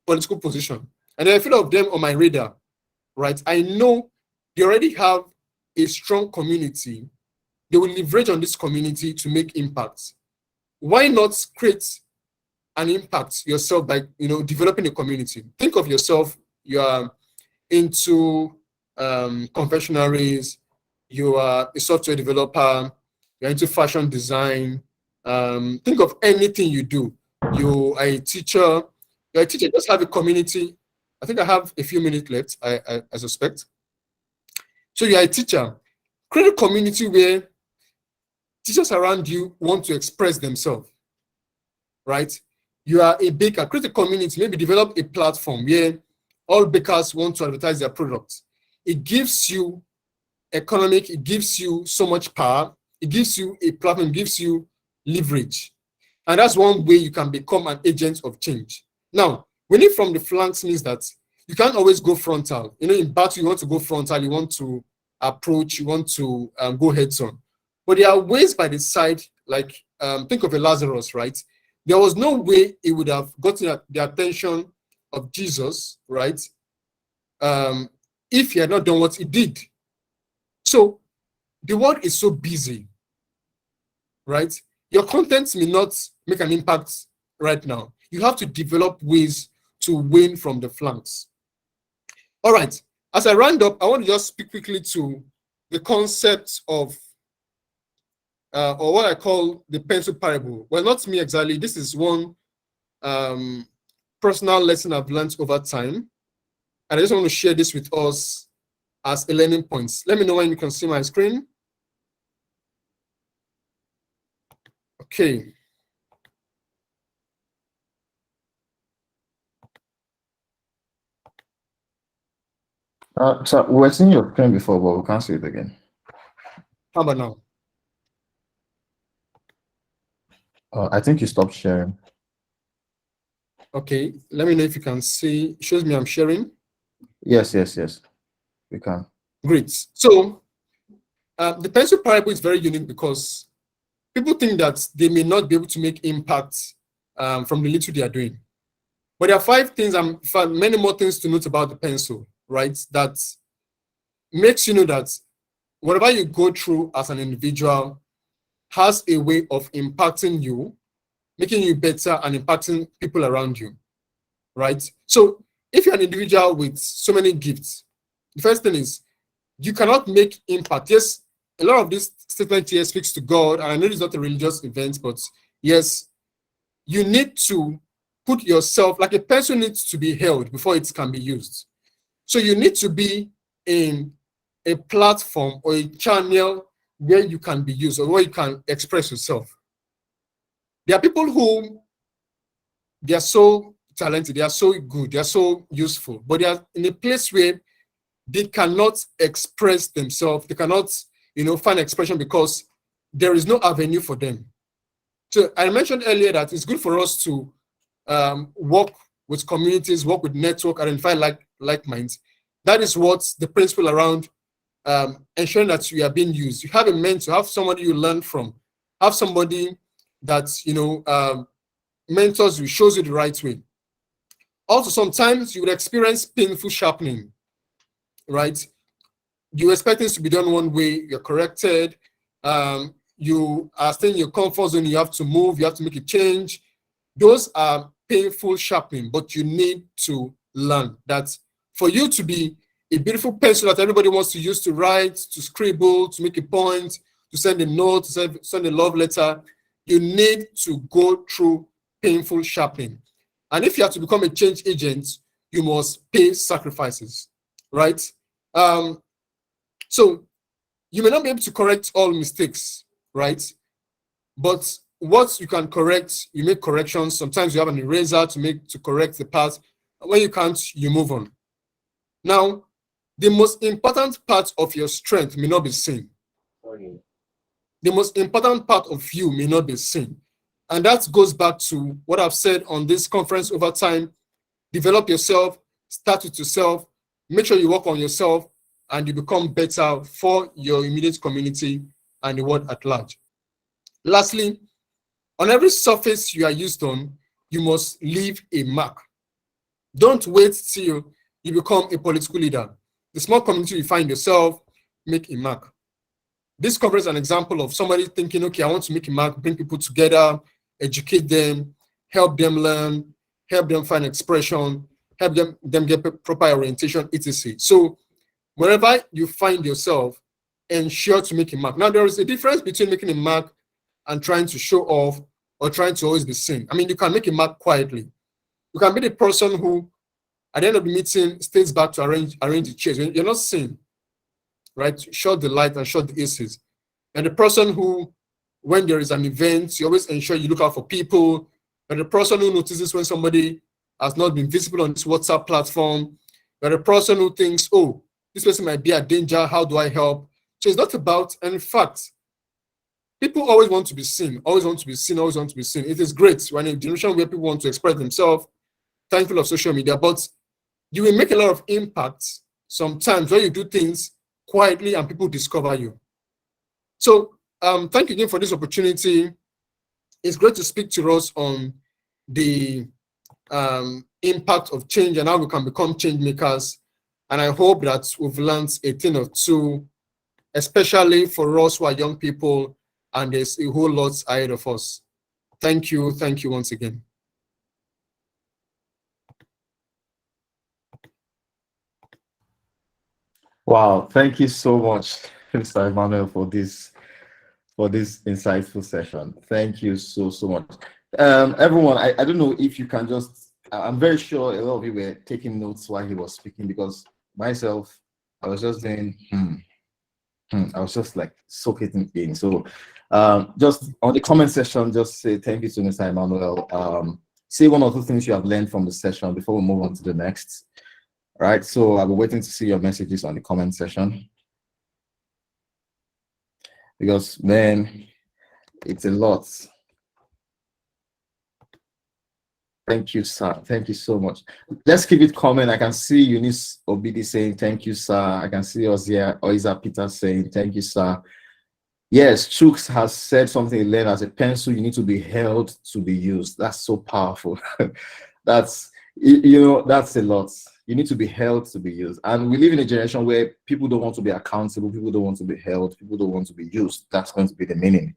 political position. And there are a few of them on my radar, right? I know they already have a strong community, they will leverage on this community to make impacts. Why not create an impact yourself by developing a community? Think of yourself, you are into confectionaries, you are a software developer, you're into fashion design. Think of anything you do. You are a teacher. You're a teacher. Just have a community. I think I have a few minutes left, I suspect. So you're a teacher. Create a community where teachers around you want to express themselves, right? You are a baker. Create a community. Maybe develop a platform where all bakers want to advertise their products. It gives you it gives you so much power. It gives you a platform, it gives you leverage. And that's one way you can become an agent of change. Now, winning from the flanks means that you can't always go frontal. In battle, you want to go frontal, you want to approach, you want to go heads on. But there are ways by the side, like think of a Lazarus, right? There was no way it would have gotten the attention of Jesus, right? If he had not done what he did. So the world is so busy, right? Your content may not make an impact right now. You have to develop ways to win from the flanks. All right, as I round up, I want to just speak quickly to the concept of, or what I call the pencil parable. Well, not me exactly. This is one personal lesson I've learned over time. And I just want to share this with us as a learning point. Let me know when you can see my screen. Okay. So we've seen your screen before, but we can't see it again. How about now? I think you stopped sharing. Okay, let me know if you can see. It shows me I'm sharing. Yes. We can. Great. So the pencil parable is very unique because people think that they may not be able to make impact from the little they are doing. But there are 5 things, many more things to note about the pencil, right? That makes you know that whatever you go through as an individual has a way of impacting you, making you better and impacting people around you, right? So if you're an individual with so many gifts, the first thing is you cannot make impact. Yes, a lot of this statement here speaks to God, and I know it's not a religious event, but yes, you need to put yourself, like a pencil needs to be held before it can be used. So you need to be in a platform or a channel where you can be used or where you can express yourself. There are people who they are so talented, they are so good, they are so useful, but they are in a place where they cannot express themselves, they cannot, find expression because there is no avenue for them. So I mentioned earlier that it's good for us to work with communities, work with network, identify like minds. That is what the principle around ensuring that you are being used. You have a mentor, have somebody you learn from, have somebody that mentors you, shows you the right way. Also, sometimes you would experience painful sharpening, right? You expect things to be done one way, you're corrected, you are staying in your comfort zone, you have to move, you have to make a change. Those are painful sharpening, but you need to learn that for you to be a beautiful pencil that everybody wants to use to write, to scribble, to make a point, to send a note, to send a love letter, you need to go through painful sharpening. And if you have to become a change agent, you must pay sacrifices, right? So you may not be able to correct all mistakes, right? But what you can correct, you make corrections. Sometimes you have an eraser to correct the past. When you can't, you move on. Now, the most important part of your strength may not be seen. The most important part of you may not be seen. And that goes back to what I've said on this conference over time. Develop yourself, start with yourself, make sure you work on yourself, and you become better for your immediate community and the world at large. Lastly, on every surface you are used on, you must leave a mark. Don't wait till you become a political leader. The small community you find yourself, make a mark. This covers an example of somebody thinking, okay, I want to make a mark, bring people together, educate them, help them learn, help them find expression, help them get proper orientation, etc. So wherever you find yourself, ensure to make a mark. Now, there is a difference between making a mark and trying to show off or trying to always be seen. I mean, you can make a mark quietly. You can be the person who, at the end of the meeting, stays back to arrange the chairs. You're not seen, right? Shut the light and shut the ACs. And the person who, when there is an event, you always ensure you look out for people. And the person who notices when somebody has not been visible on this WhatsApp platform. You're the person who thinks, oh, this person might be a danger. How do I help? So it's not about, and in fact, people always want to be seen, always want to be seen, always want to be seen. It is great when in a generation where people want to express themselves, thankful of social media, but you will make a lot of impact sometimes when you do things quietly and people discover you. So thank you again for this opportunity. It's great to speak to us on the impact of change and how we can become change makers. And I hope that we've learned a thing or two, especially for us who are young people, and there's a whole lot ahead of us. Thank you once again. Wow, thank you so much, Mr. Emmanuel, for this insightful session. Thank you so much. Everyone, I don't know if you can just, I'm very sure a lot of you were taking notes while he was speaking, because myself, I was just doing, I was just like soaking it in. So just on the comment section, just say thank you to Mr. Emmanuel. Say one or two things you have learned from the session before we move on to the next. All right, so I'll be waiting to see your messages on the comment section. Because, man, it's a lot. Thank you, sir. Thank you so much. Let's keep it coming. I can see Eunice Obidi saying, thank you, sir. I can see Ozia Oiza Peter saying, thank you, sir. Yes, Chooks has said something, learn as a pencil, you need to be held to be used. That's so powerful. That's, you know, that's a lot. You need to be held to be used. And we live in a generation where people don't want to be accountable, people don't want to be held, people don't want to be used. That's going to be the meaning.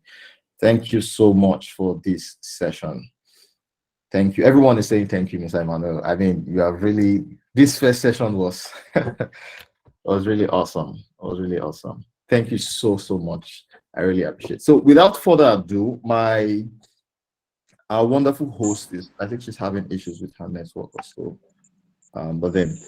Thank you so much for this session. Thank you. Everyone is saying thank you, Mr. Emmanuel. I mean, you have really, this first session was was really awesome. It was really awesome. Thank you so much. I really appreciate it. So without further ado, our wonderful host is, I think she's having issues with her network or so. But then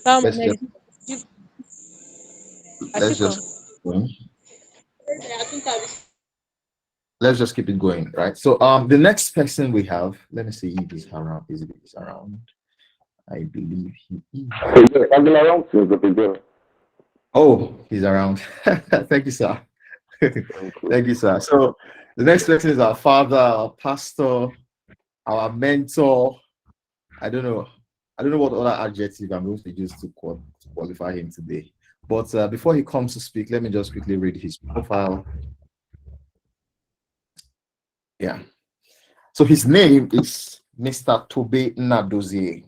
let's just keep it going, right? So the next person we have, let me see if he's around. He's around. I believe he is. I've been around since the beginning. Oh, he's around. Thank you, sir. Thank you, sir. So the next person is our father, our pastor, our mentor. I don't know what other adjective I'm going to use to qualify him today. But before he comes to speak, let me just quickly read his profile. Yeah. So his name is Mr. Tobe Nnadozie.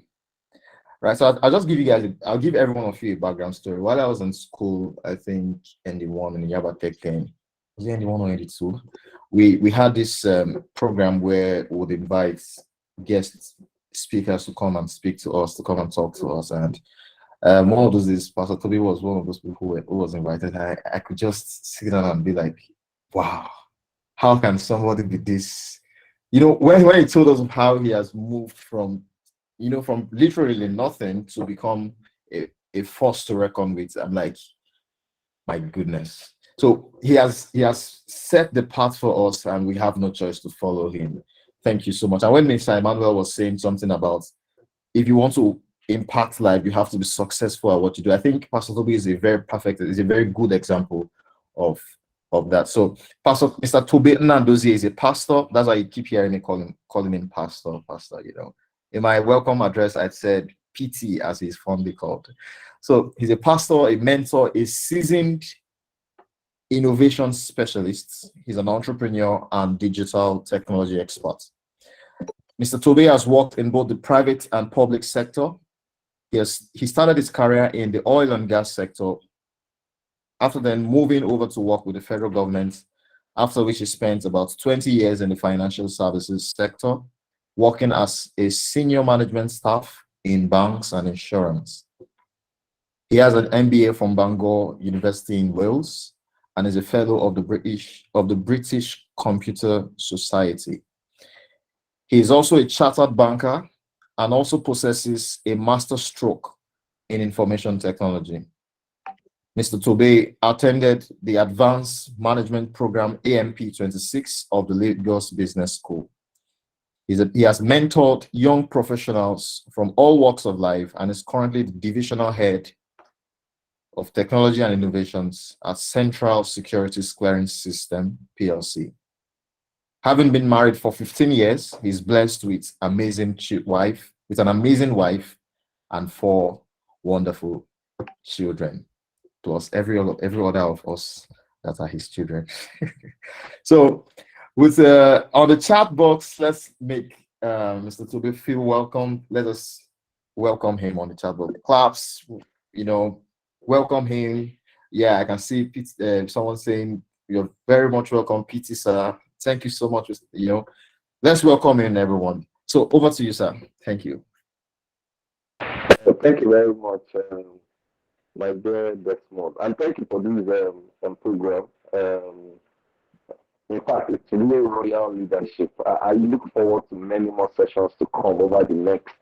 Right. So I'll just give you guys, I'll give every one of you a background story. While I was in school, I think ND1 in Yaba Tech 10, was it ND1 or ND2? We had this program where we would invite guest speakers to come and speak to us, to come and talk to us. And one of those is Pastor Toby was one of those people who was invited. I could just sit down and be like, wow, how can somebody be this? You know, when he told us how he has moved from, you know, from literally nothing to become a force to reckon with, I'm like, my goodness. So he has set the path for us, and we have no choice to follow him. Thank you so much. And when Mr. Emmanuel was saying something about if you want to impact life, you have to be successful at what you do, I think Pastor Toby is a very good example of that. So Mr. Tobe Nnadozie is a pastor. That's why you keep hearing me calling him pastor, you know. In my welcome address, I said PT, as he's fondly called. So he's a pastor, a mentor, a seasoned innovation specialist. He's an entrepreneur and digital technology expert. Mr. Tobe has worked in both the private and public sector. He started his career in the oil and gas sector, after then moving over to work with the federal government, after which he spent about 20 years in the financial services sector, working as a senior management staff in banks and insurance. He has an MBA from Bangor University in Wales and is a fellow of the British Computer Society. He is also a chartered banker and also possesses a master stroke in information technology. Mr. Tobe attended the Advanced Management Program AMP26 of the Lagos Business School. He has mentored young professionals from all walks of life and is currently the divisional head of technology and innovations at Central Securities Clearance System, PLC. Having been married for 15 years, he's blessed with an amazing wife and 4 wonderful children, plus every other of us that are his children. So with on the chat box, let's make Mr. Tobe feel welcome. Let us welcome him on the chat box. Claps, welcome him. Yeah, I can see someone saying you're very much welcome, PT sir. Thank you so much. Let's welcome in everyone. So over to you, sir. Thank you. Thank you very much, my dear Desmond, and thank you for this program. In fact, it's really royal leadership. I look forward to many more sessions to come over the next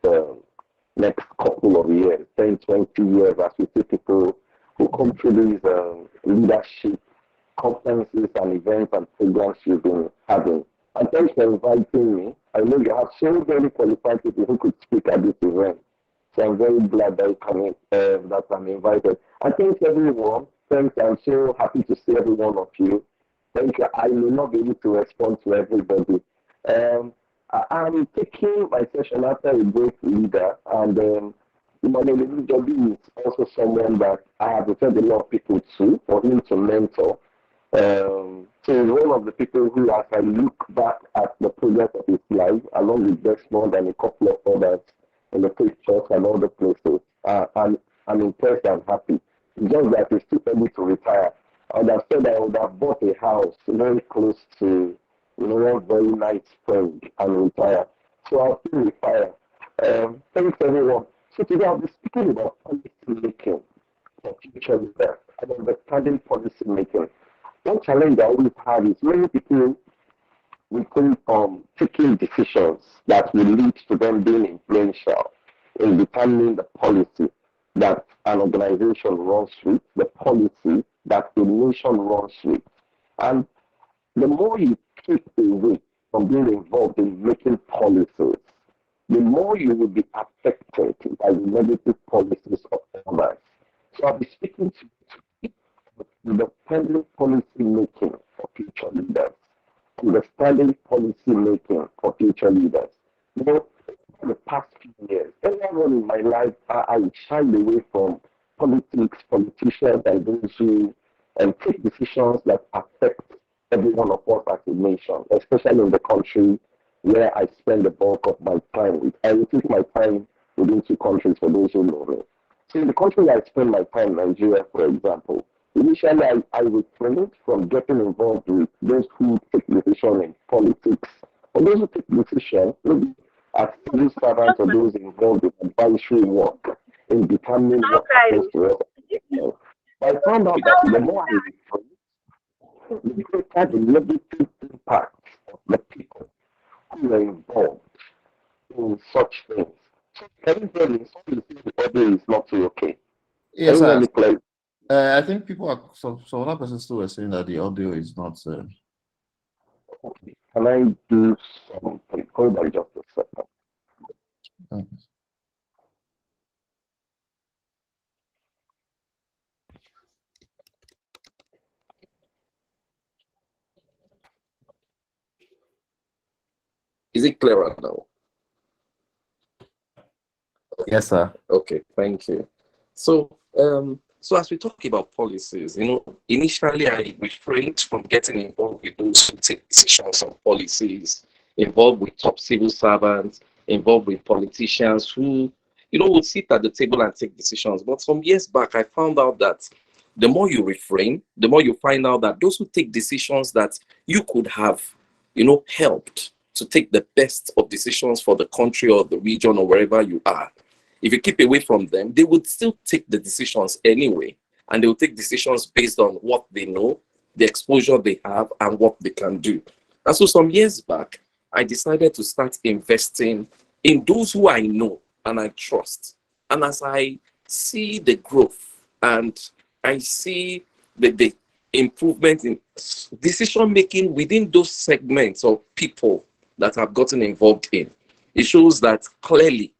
couple of years, 10, 20 years, as we see people who come through these leadership conferences and events and programs you've been having. And thanks for inviting me. I know you have so many qualified people who could speak at this event. So I'm very glad that I'm invited. I thank everyone. Thanks. I'm so happy to see every one of you. Thank you. I may not be able to respond to everybody. I'm taking my session after a great leader, and Emmanuel Jobi is also someone that I have referred a lot of people to for him to mentor. So he's one of the people who, as I look back at the progress of his life, along with Desmond and a couple of others in the faith church and other places, I'm impressed and happy. It's just that he's too early to retire. I would have said I would have bought a house very close to one very nice spring and retire. So I'll still retire. Thanks everyone. So today I'll be speaking about policy making for future leaders and understanding policy making. One challenge I always have is many people will think taking decisions that will lead to them being influential in determining the policy that an organization runs with, the policy that the nation runs with. And the more you keep away from being involved in making policies, the more you will be affected by the negative policies of others. So I'll be speaking to understanding policy making for future leaders. Understanding policy making for future leaders. In the past few years, everyone in my life, I shied away from politics, politicians, and those who take decisions that affect every one of us as a nation, especially in the country where I spend the bulk of my time with. I repeat my time within 2 countries for those who know me. So in the country where I spend my time, Nigeria, for example, initially I refrained from getting involved with those who take decisions in politics, or those who take decisions, maybe as civil servants or those involved in advisory work in determining what happens to us. But I found out that the more I refrained, the greater the negative impact of the people who are involved in such things. So everybody the audio is not too okay. Yes, sir. I think people are so another person still was saying that the audio is not. Okay. Can I do something? Hold on just a second. Okay. Is it clearer now? Yes, sir. Okay, thank you. So, so as we talk about policies, initially I refrained from getting involved with those who take decisions on policies, involved with top civil servants, involved with politicians who, would sit at the table and take decisions. But some years back, I found out that the more you refrain, the more you find out that those who take decisions that you could have, helped to take the best of decisions for the country or the region or wherever you are. If you keep away from them, they would still take the decisions anyway. And they will take decisions based on what they know, the exposure they have, and what they can do. And so some years back, I decided to start investing in those who I know and I trust. And as I see the growth and I see the improvement in decision making within those segments of people that I've gotten involved in, it shows that clearly,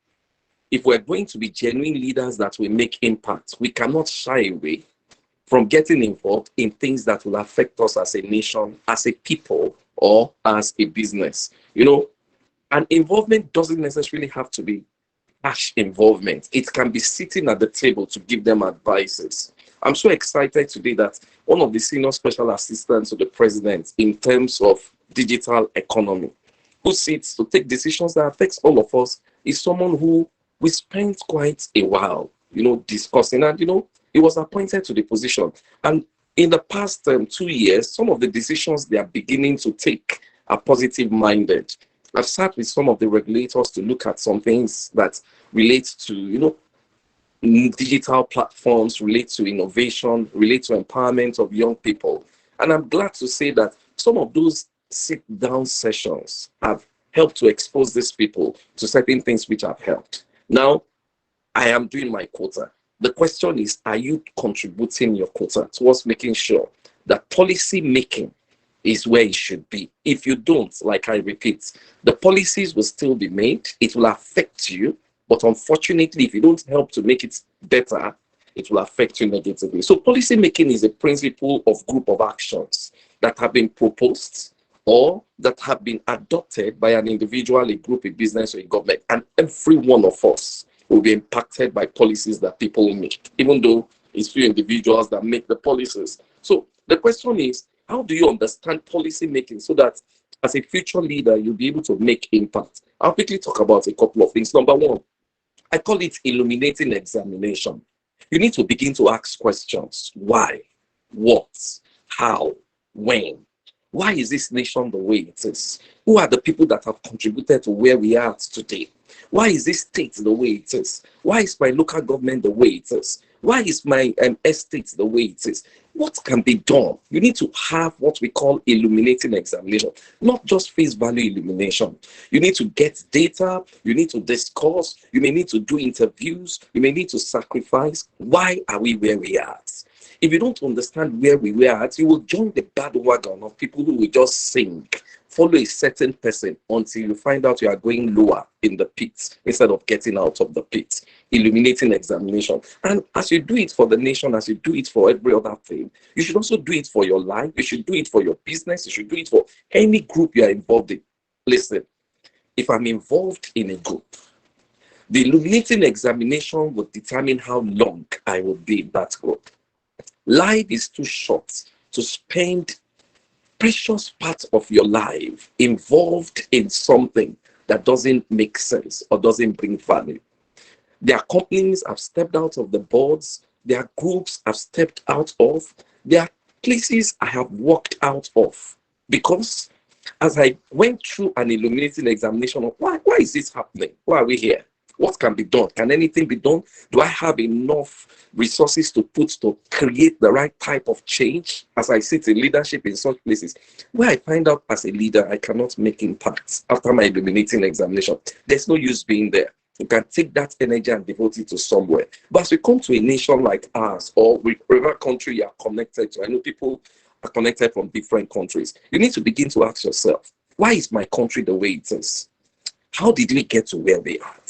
if we're going to be genuine leaders that will make impact, we cannot shy away from getting involved in things that will affect us as a nation, as a people, or as a business. And involvement doesn't necessarily have to be cash involvement. It can be sitting at the table to give them advices. I'm so excited today that one of the senior special assistants to the president in terms of digital economy, who sits to take decisions that affects all of us, is someone who we spent quite a while, discussing. And, he was appointed to the position. And in the past 2 years, some of the decisions they are beginning to take are positive minded. I've sat with some of the regulators to look at some things that relate to, digital platforms, relate to innovation, relate to empowerment of young people. And I'm glad to say that some of those sit-down sessions have helped to expose these people to certain things which have helped. Now, I am doing my quota. The question is, are you contributing your quota towards making sure that policy making is where it should be? If you don't, like I repeat, the policies will still be made. It will affect you. But unfortunately, if you don't help to make it better, it will affect you negatively. So policy making is a principle of group of actions that have been proposed or that have been adopted by an individual, a group, a business, or a government. And every one of us will be impacted by policies that people make, even though it's few individuals that make the policies. So the question is, how do you understand policy making so that as a future leader, you'll be able to make impact? I'll quickly talk about a couple of things. Number one, I call it illuminating examination. You need to begin to ask questions. Why? What? How? When? Why is this nation the way it is? Who are the people that have contributed to where we are today? Why is this state the way it is? Why is my local government the way it is? Why is my estate the way it is? What can be done? You need to have what we call illuminating examination, not just face value illumination. You need to get data, you need to discuss, you may need to do interviews, you may need to sacrifice. Why are we where we are? If you don't understand where we were at, you will join the bandwagon of people who will just sink, follow a certain person until you find out you are going lower in the pit instead of getting out of the pit. Illuminating examination. And as you do it for the nation, as you do it for every other thing, you should also do it for your life. You should do it for your business. You should do it for any group you are involved in. Listen, if I'm involved in a group, the illuminating examination will determine how long I will be in that group. Life is too short to spend precious part of your life involved in something that doesn't make sense or doesn't bring value. There are companies have stepped out of the boards. There are groups I've stepped out of. There are places I have walked out of because as I went through an illuminating examination of why is this happening? Why are we here? What can be done? Can anything be done? Do I have enough resources to put to create the right type of change as I sit in leadership in such places where I find out as a leader I cannot make impacts after my illuminating examination? There's no use being there. You can take that energy and devote it to somewhere. But as we come to a nation like ours or whatever country you are connected to, I know people are connected from different countries. You need to begin to ask yourself, why is my country the way it is? How did we get to where we are?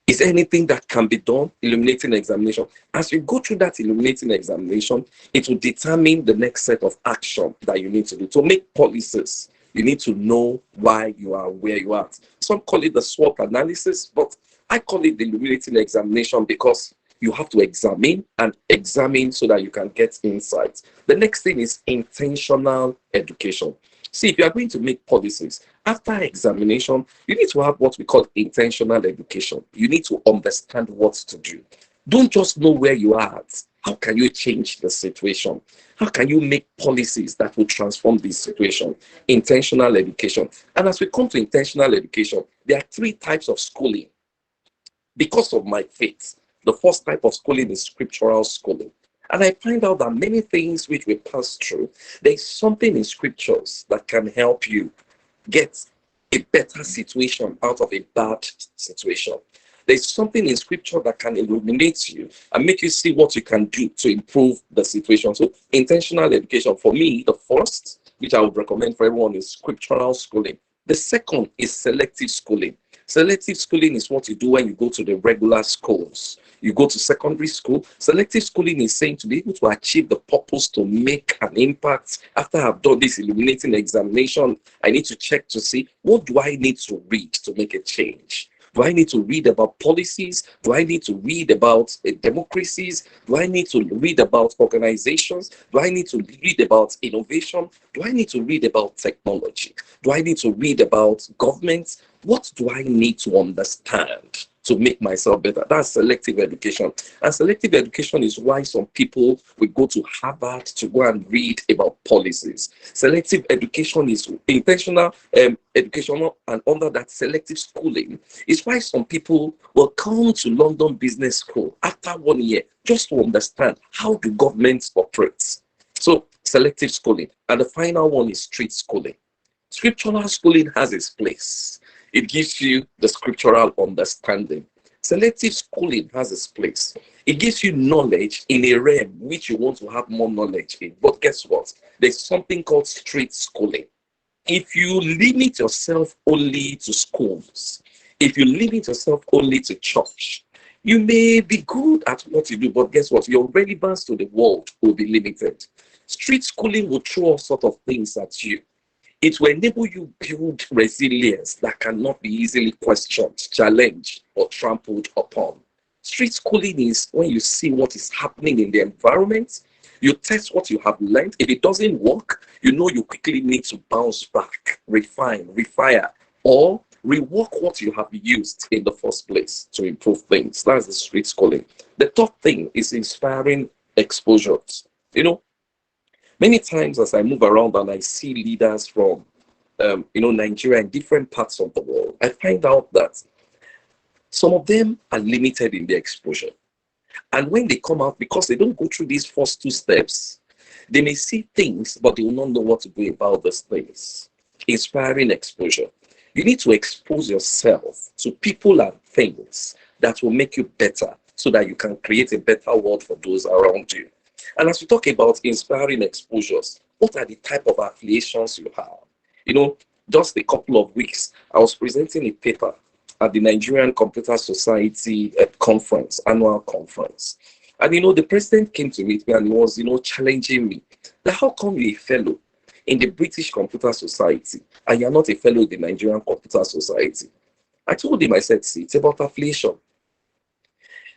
Is there anything that can be done? Illuminating examination. As you go through that illuminating examination, it will determine the next set of action that you need to do. To make policies, you need to know why you are where you are. Some call it the SWOT analysis, but I call it the illuminating examination because you have to examine and examine so that you can get insights. The next thing is intentional education. See, if you are going to make policies, after examination, you need to have what we call intentional education. You need to understand what to do. Don't just know where you are at. How can you change the situation? How can you make policies that will transform this situation? Intentional education. And as we come to intentional education, there are 3 types of schooling. Because of my faith, the first type of schooling is scriptural schooling. And I find out that many things which we pass through, there is something in scriptures that can help you get a better situation out of a bad situation. There's something in scripture that can illuminate you and make you see what you can do to improve the situation. So intentional education, for me, the first, which I would recommend for everyone, is scriptural schooling. The second is selective schooling. Selective schooling is what you do when you go to the regular schools. You go to secondary school. Selective schooling is saying to be able to achieve the purpose to make an impact. After I've done this illuminating examination, I need to check to see, what do I need to read to make a change? Do I need to read about policies? Do I need to read about democracies? Do I need to read about organizations? Do I need to read about innovation? Do I need to read about technology? Do I need to read about governments? What do I need to understand to make myself better? That's selective education. And selective education is why some people will go to Harvard to go and read about policies. Selective education is intentional educational, and under that selective schooling is why some people will come to London Business School after 1 year just to understand how do governments operate. So selective schooling. And the final one is street schooling. Scriptural schooling has its place. It gives you the scriptural understanding. Selective schooling has its place. It gives you knowledge in a realm which you want to have more knowledge in. But guess what? There's something called street schooling. If you limit yourself only to schools, if you limit yourself only to church, you may be good at what you do, but guess what? Your relevance to the world will be limited. Street schooling will throw all sorts of things at you. It will enable you build resilience that cannot be easily questioned, challenged, or trampled upon. Street schooling is when you see what is happening in the environment, you test what you have learned. If it doesn't work, you know you quickly need to bounce back, refine, refire, or rework what you have used in the first place to improve things. That's the street schooling. The third thing is inspiring exposures. You know, many times as I move around and I see leaders from, Nigeria and different parts of the world, I find out that some of them are limited in their exposure. And when they come out, because they don't go through these first 2 steps, they may see things, but they will not know what to do about those things. Inspiring exposure. You need to expose yourself to people and things that will make you better so that you can create a better world for those around you. And as we talk about inspiring exposures, what are the type of affiliations you have? You know, just a couple of weeks, I was presenting a paper at the Nigerian Computer Society conference, annual conference. And, the president came to meet me and he was, challenging me that how come you're a fellow in the British Computer Society and you're not a fellow in the Nigerian Computer Society? I told him, I said, see, it's about affiliation.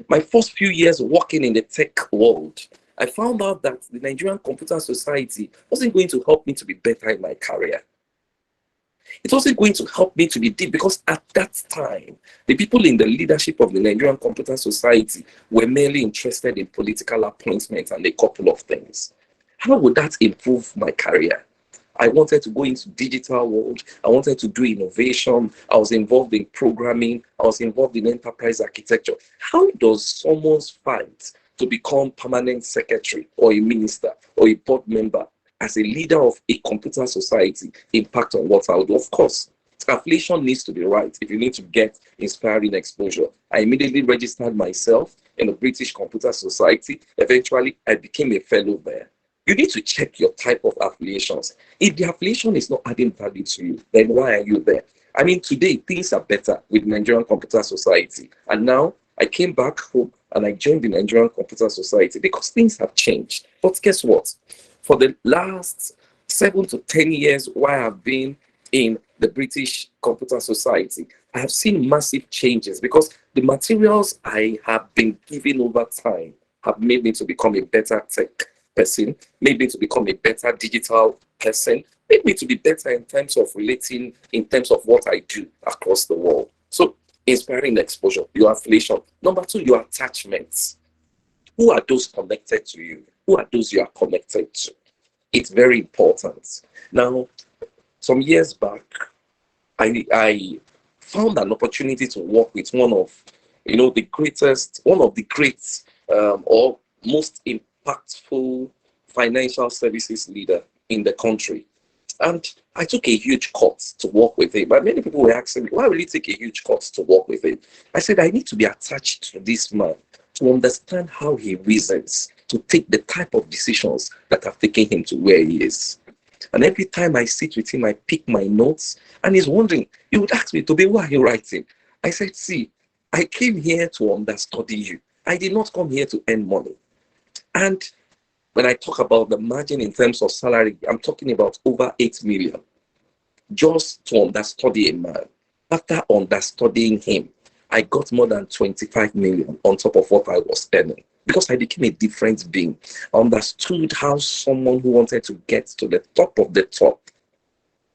My first few years working in the tech world, I found out that the Nigerian Computer Society wasn't going to help me to be better in my career. It wasn't going to help me to be deep because at that time, the people in the leadership of the Nigerian Computer Society were merely interested in political appointments and a couple of things. How would that improve my career? I wanted to go into digital world. I wanted to do innovation. I was involved in programming. I was involved in enterprise architecture. How does someone fight to become permanent secretary or a minister or a board member as a leader of a computer society impact on what I would do? Of course, affiliation needs to be right if you need to get inspiring exposure. I immediately registered myself in the British Computer Society. Eventually, I became a fellow there. You need to check your type of affiliations. If the affiliation is not adding value to you, then why are you there? I mean, today, things are better with Nigerian Computer Society. And now, I came back home and I joined the Nigerian Computer Society because things have changed. But guess what? For the last 7 to 10 years while I've been in the British Computer Society, I have seen massive changes because the materials I have been given over time have made me to become a better tech person, made me to become a better digital person, made me to be better in terms of relating, in terms of what I do across the world. So, inspiring exposure, your affiliation. Number 2, your attachments. Who are those connected to you? Who are those you are connected to? It's very important. Now, some years back, I found an opportunity to work with one of the great or most impactful financial services leader in the country. And I took a huge course to work with him. But many people were asking me, why will you take a huge course to work with him? I said, I need to be attached to this man to understand how he reasons, to take the type of decisions that have taken him to where he is. And every time I sit with him, I pick my notes, and he's wondering, he would ask me, Toby, why are you writing? I said, see, I came here to understudy you. I did not come here to earn money. And when I talk about the margin in terms of salary, I'm talking about over 8 million just to understudy a man. After understudying him, I got more than 25 million on top of what I was earning because I became a different being. I understood how someone who wanted to get to the top of the top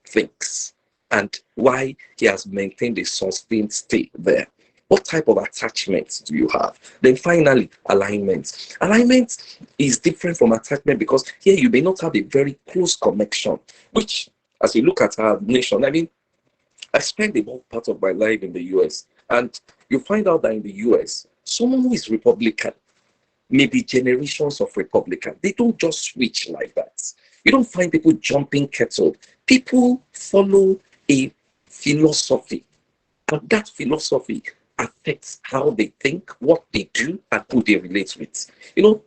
thinks and why he has maintained a sustained state there. What type of attachment do you have? Then finally, alignment. Alignment is different from attachment because here you may not have a very close connection, which, as you look at our nation, I spent a bulk part of my life in the US, and you find out that in the US, someone who is Republican, maybe generations of Republican, they don't just switch like that. You don't find people jumping kettle. People follow a philosophy, and that philosophy affects how they think, what they do, and who they relate with.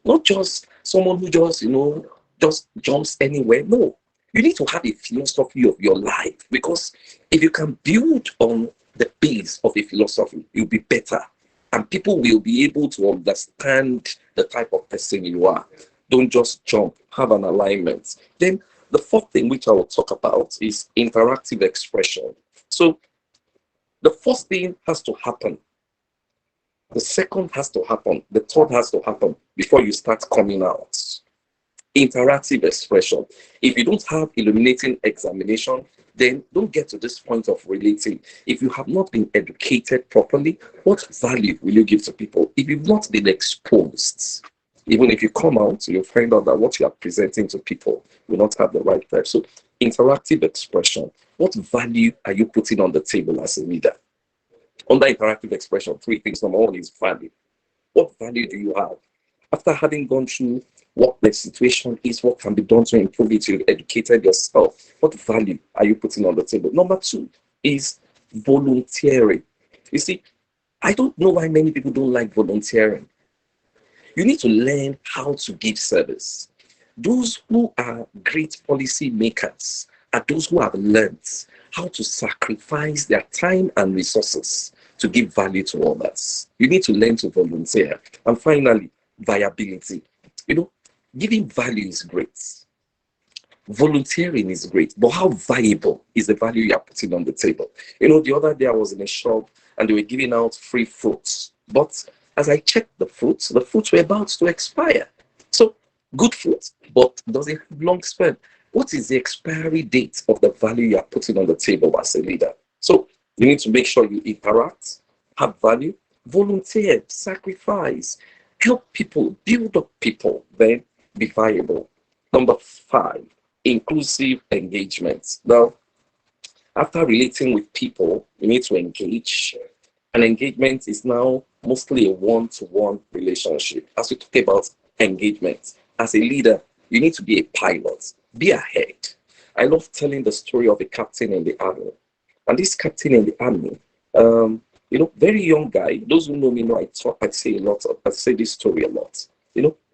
Not just someone who just jumps anywhere. No, you need to have a philosophy of your life, because if you can build on the base of a philosophy, you'll be better, and people will be able to understand the type of person you are. Don't just jump, have an alignment. Then the fourth thing which I will talk about is interactive expression. So the first thing has to happen. The second has to happen. The third has to happen before you start coming out. Interactive expression. If you don't have illuminating examination, then don't get to this point of relating. If you have not been educated properly, what value will you give to people? If you've not been exposed, even if you come out, you'll find out that what you are presenting to people will not have the right type. So interactive expression. What value are you putting on the table as a leader? Under interactive expression, three things. Number one is value. What value do you have? After having gone through what the situation is, what can be done to improve it, you've educated yourself. What value are you putting on the table? Number two is volunteering. You see, I don't know why many people don't like volunteering. You need to learn how to give service. Those who are great policy makers are those who have learned how to sacrifice their time and resources to give value to others. You need to learn to volunteer. And finally, viability. Giving value is great. Volunteering is great, but how valuable is the value you are putting on the table? The other day I was in a shop and they were giving out free fruits, but as I checked the fruits were about to expire. So good fruit, but does it have long span? What is the expiry date of the value you are putting on the table as a leader? So you need to make sure you interact, have value, volunteer, sacrifice, help people, build up people, then be viable. Number 5, inclusive engagement. Now, after relating with people, you need to engage. And engagement is now mostly a one-to-one relationship. As we talk about engagement, as a leader, you need to be a pilot, be ahead. I love telling the story of a captain in the army. And this captain in the army, very young guy. Those who know me know I say this story a lot.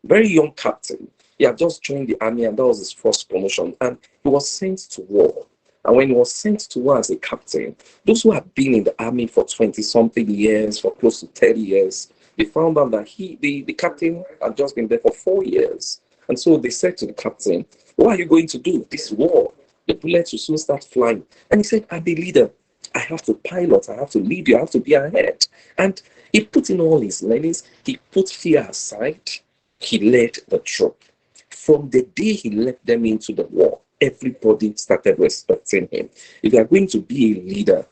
Very young captain. He had just joined the army and that was his first promotion. And he was sent to war. And when he was sent to war as a captain, those who had been in the army for 20-something years, for close to 30 years, they found out that the captain had just been there for 4 years. And so they said to the captain, what are you going to do? This war, the bullets will soon start flying. And he said, I'm the leader. I have to pilot, I have to lead you, I have to be ahead. And he put in all his learnings, he put fear aside, he led the troop. From the day he led them into the war, everybody started respecting him. If you are going to be a leader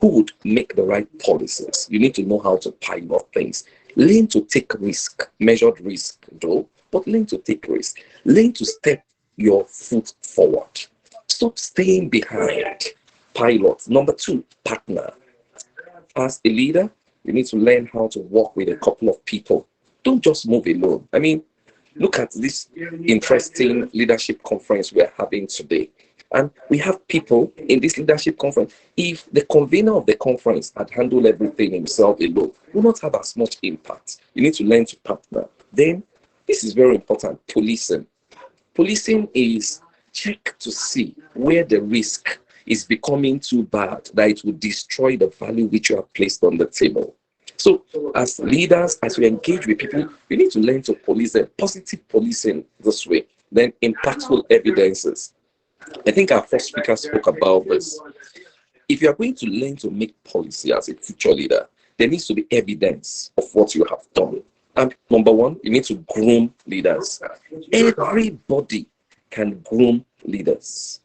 who would make the right policies, you need to know how to pilot things. Learn to take risk, measured risk though, but learn to take risk. Learn to step your foot forward. Stop staying behind. Pilot. Number two, partner. As a leader, you need to learn how to work with a couple of people. Don't just move alone. I mean, look at this interesting leadership conference we're having today. And we have people in this leadership conference. If the convener of the conference had handled everything himself alone, will not have as much impact. You need to learn to partner. Then, this is very important, policing. Policing is check to see where the risk is becoming too bad, that it will destroy the value which you have placed on the table. So as leaders, as we engage with people, we need to learn to police them, positive policing this way, then impactful evidences. I think our first speaker spoke about this. If you are going to learn to make policy as a future leader, there needs to be evidence of what you have done. And number one, you need to groom leaders. Everybody can groom leaders.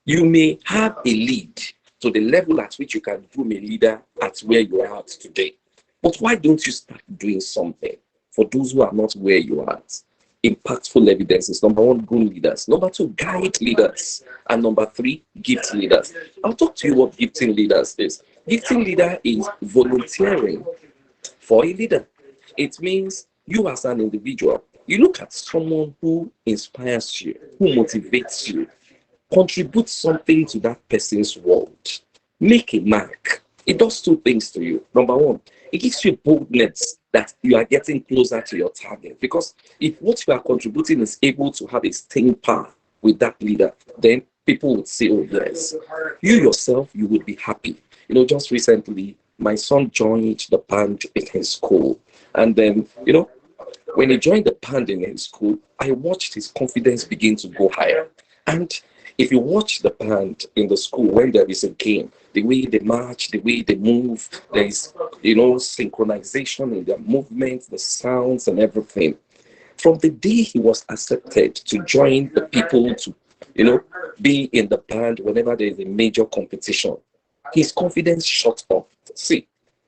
You may have a lead to the level at which you can groom a leader at where you are at today. But why don't you start doing something for those who are not where you are at? Impactful evidences. Number one, groom leaders. Number two, guide leaders. And number three, gift leaders. I'll talk to you what gifting leaders is. Gifting leader is volunteering for a leader. It means you as an individual, you look at someone who inspires you, who motivates you, contribute something to that person's world, make a mark. It does two things to you. Number one, it gives you boldness that you are getting closer to your target. Because if what you are contributing is able to have a staying power with that leader, then people would say, oh yes. You yourself, you would be happy. You know, just recently, my son joined the band in his school. And then, you know, when he joined the band in his school, I watched his confidence begin to go higher. And if you watch the band in the school when there is a game, the way they march, the way they move, there is, you know, synchronization in their movements, the sounds and everything. From the day he was accepted to join the people to, you know, be in the band whenever there is a major competition, his confidence shot up. See,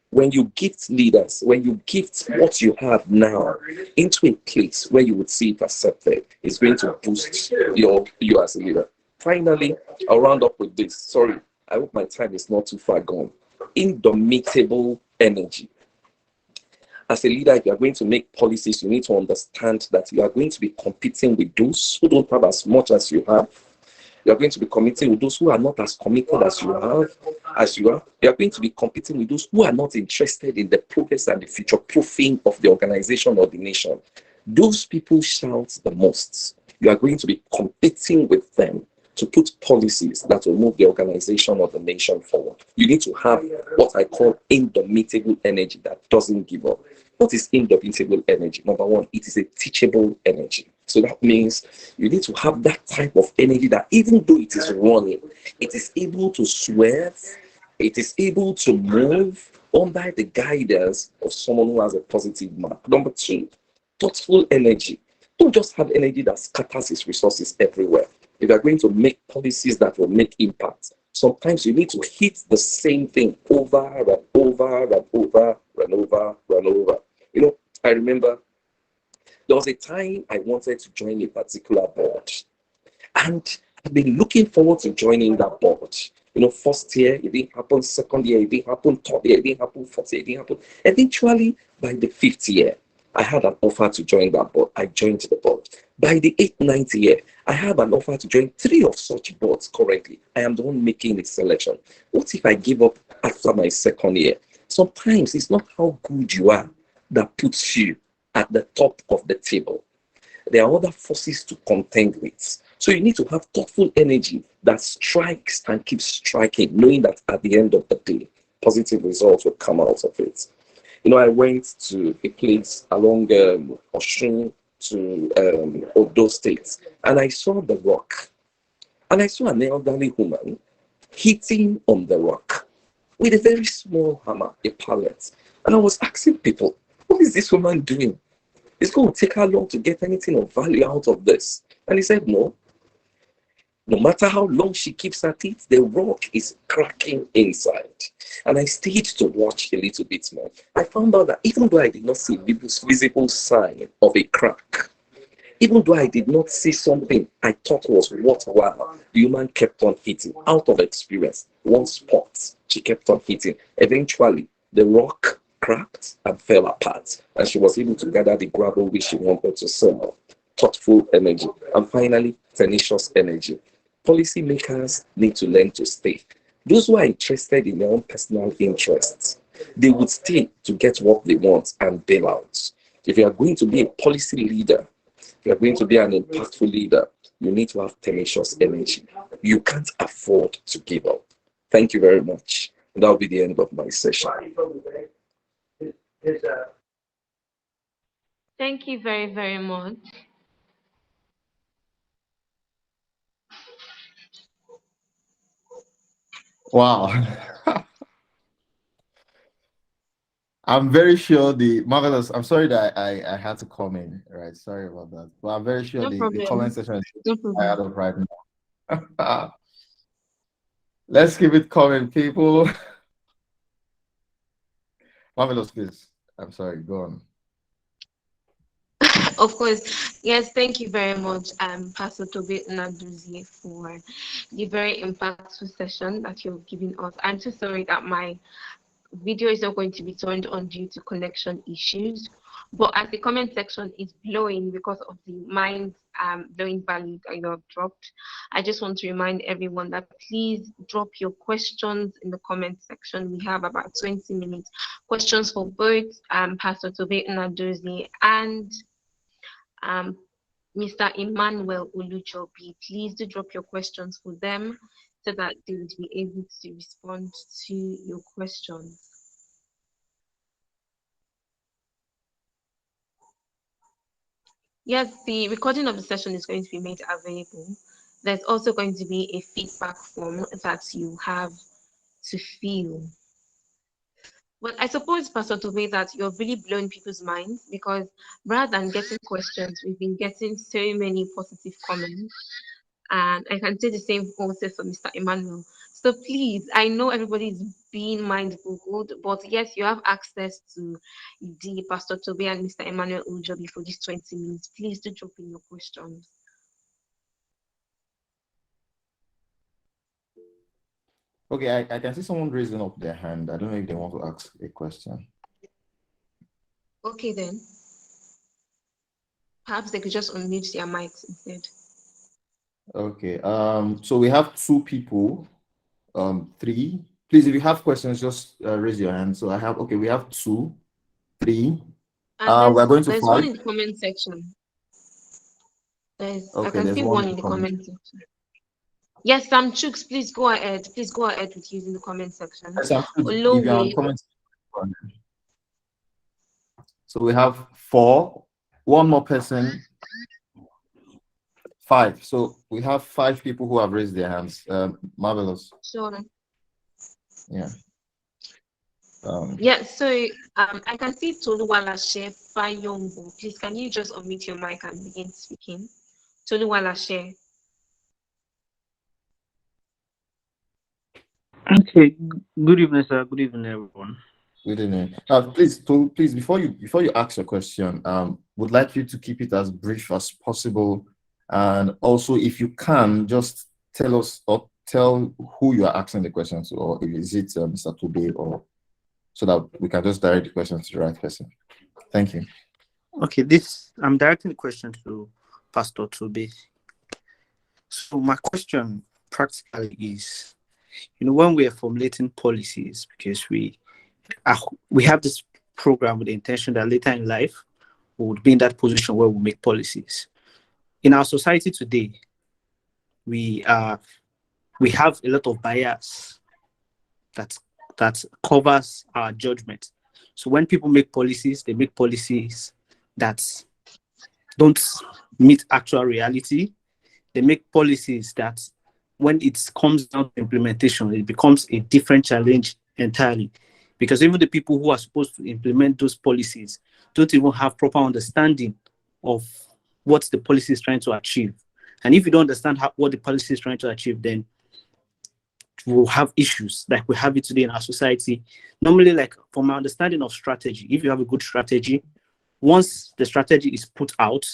when you gift leaders, when you gift what you have now into a place where you would see it accepted, it's going to boost you as a leader. Finally, I'll round up with this. Sorry, I hope my time is not too far gone. Indomitable energy. As a leader, if you are going to make policies, you need to understand that you are going to be competing with those who don't have as much as you have. You are going to be competing with those who are not as committed as you are. You are going to be competing with those who are not interested in the progress and the future proofing of the organization or the nation. Those people shout the most. You are going to be competing with them to put policies that will move the organization or the nation forward. You need to have what I call indomitable energy that doesn't give up. What is indomitable energy? Number one, it is a teachable energy. So that means you need to have that type of energy that even though it is running, it is able to swerve, it is able to move under the guidance of someone who has a positive mark. Number two, thoughtful energy. Don't just have energy that scatters its resources everywhere. If you're going to make policies that will make impact, sometimes you need to hit the same thing over and over and over and over and over. You know, I remember there was a time I wanted to join a particular board, and I've been looking forward to joining that board. You know, first year, it didn't happen. Second year, it didn't happen. Third year, it didn't happen. Fourth year, it didn't happen. Eventually, by the fifth year, I had an offer to join that board. I joined the board. By the 8th, 9th year, I have an offer to join 3 of such boards currently. I am the one making the selection. What if I give up after my second year? Sometimes it's not how good you are that puts you at the top of the table. There are other forces to contend with. So you need to have thoughtful energy that strikes and keeps striking, knowing that at the end of the day, positive results will come out of it. You know, I went to a place along Oshun to Odo State, and I saw the rock. And I saw an elderly woman hitting on the rock with a very small hammer, a pallet. And I was asking people, what is this woman doing? It's going to take her long to get anything of value out of this. And he said, no. No matter how long she keeps at it, the rock is cracking inside. And I stayed to watch a little bit more. I found out that even though I did not see visible sign of a crack, even though I did not see something I thought was worthwhile, the woman kept on hitting out of experience. One spot, she kept on hitting. Eventually, the rock cracked and fell apart, and she was able to gather the gravel which she wanted to sell. Thoughtful energy, and finally, tenacious energy. Policymakers need to learn to stay. Those who are interested in their own personal interests, they would stay to get what they want and bail out. If you are going to be a policy leader, if you are going to be an impactful leader, you need to have tenacious energy. You can't afford to give up. Thank you very much. That will be the end of my session. Thank you very, very much. Wow. I'm very sure the marvelous. I'm sorry that I had to come in. Right. Sorry about that. But I'm very sure No the problem. comment section is No tired problem. of right now. Let's keep it coming, people. Marvelous, please. I'm sorry. Go on. Of course, yes, thank you very much, Pastor Toby Naduzi, for the very impactful session that you're giving us. I'm so sorry that my video is not going to be turned on due to connection issues, but as the comment section is blowing because of the mind blowing value that you have dropped, I just want to remind everyone that please drop your questions in the comment section. We have about 20 minutes questions for both Pastor Toby Naduzi and Mr. Emmanuel Olujobi. Please do drop your questions for them so that they will be able to respond to your questions. Yes, the recording of the session is going to be made available. There's also going to be a feedback form that you have to fill. Well, I suppose, Pastor Tobe, that you're really blowing people's minds because rather than getting questions, we've been getting so many positive comments. And I can say the same also for Mr. Emmanuel. So please, I know everybody's being mind googled, but yes, you have access to the Pastor Tobe and Mr. Emmanuel Ujobi for these 20 minutes. Please do drop in your questions. Okay, I can see someone raising up their hand. I don't know if they want to ask a question. Okay, then. Perhaps they could just unmute their mics instead. Okay. So we have two people. Three. Please, if you have questions, just raise your hand. So I have. Okay, we have 2, 3. We're going to there's 5. one in the comment section. I can see one in the comment section. Yes, Sam Chooks, please go ahead. Please go ahead with using the comment section. Yes, if you're on comment section. So we have 4. One more person. 5. So we have 5 people who have raised their hands. Marvelous. Sure. Yeah. Yeah, so I can see Toluwalashe Fayombo. Please, can you just unmute your mic and begin speaking? Toluwalashe. Okay. Good evening, sir. Good evening, everyone. Good evening. Please, before you ask your question, would like you to keep it as brief as possible, and also, if you can, just tell us or tell who you are asking the question to, or is it Mr. Tobe, or so that we can just direct the question to the right person. Thank you. Okay, I'm directing the question to Pastor Tobe. So my question practically is, when we are formulating policies, because we have this program with the intention that later in life we would be in that position where we make policies. In our society today, we have a lot of bias that covers our judgment. So when people make policies, they make policies that don't meet actual reality. They make policies that when it comes down to implementation, it becomes a different challenge entirely. Because even the people who are supposed to implement those policies don't even have proper understanding of what the policy is trying to achieve. And if you don't understand what the policy is trying to achieve, then we'll have issues like we have it today in our society. Normally, like from my understanding of strategy, if you have a good strategy, once the strategy is put out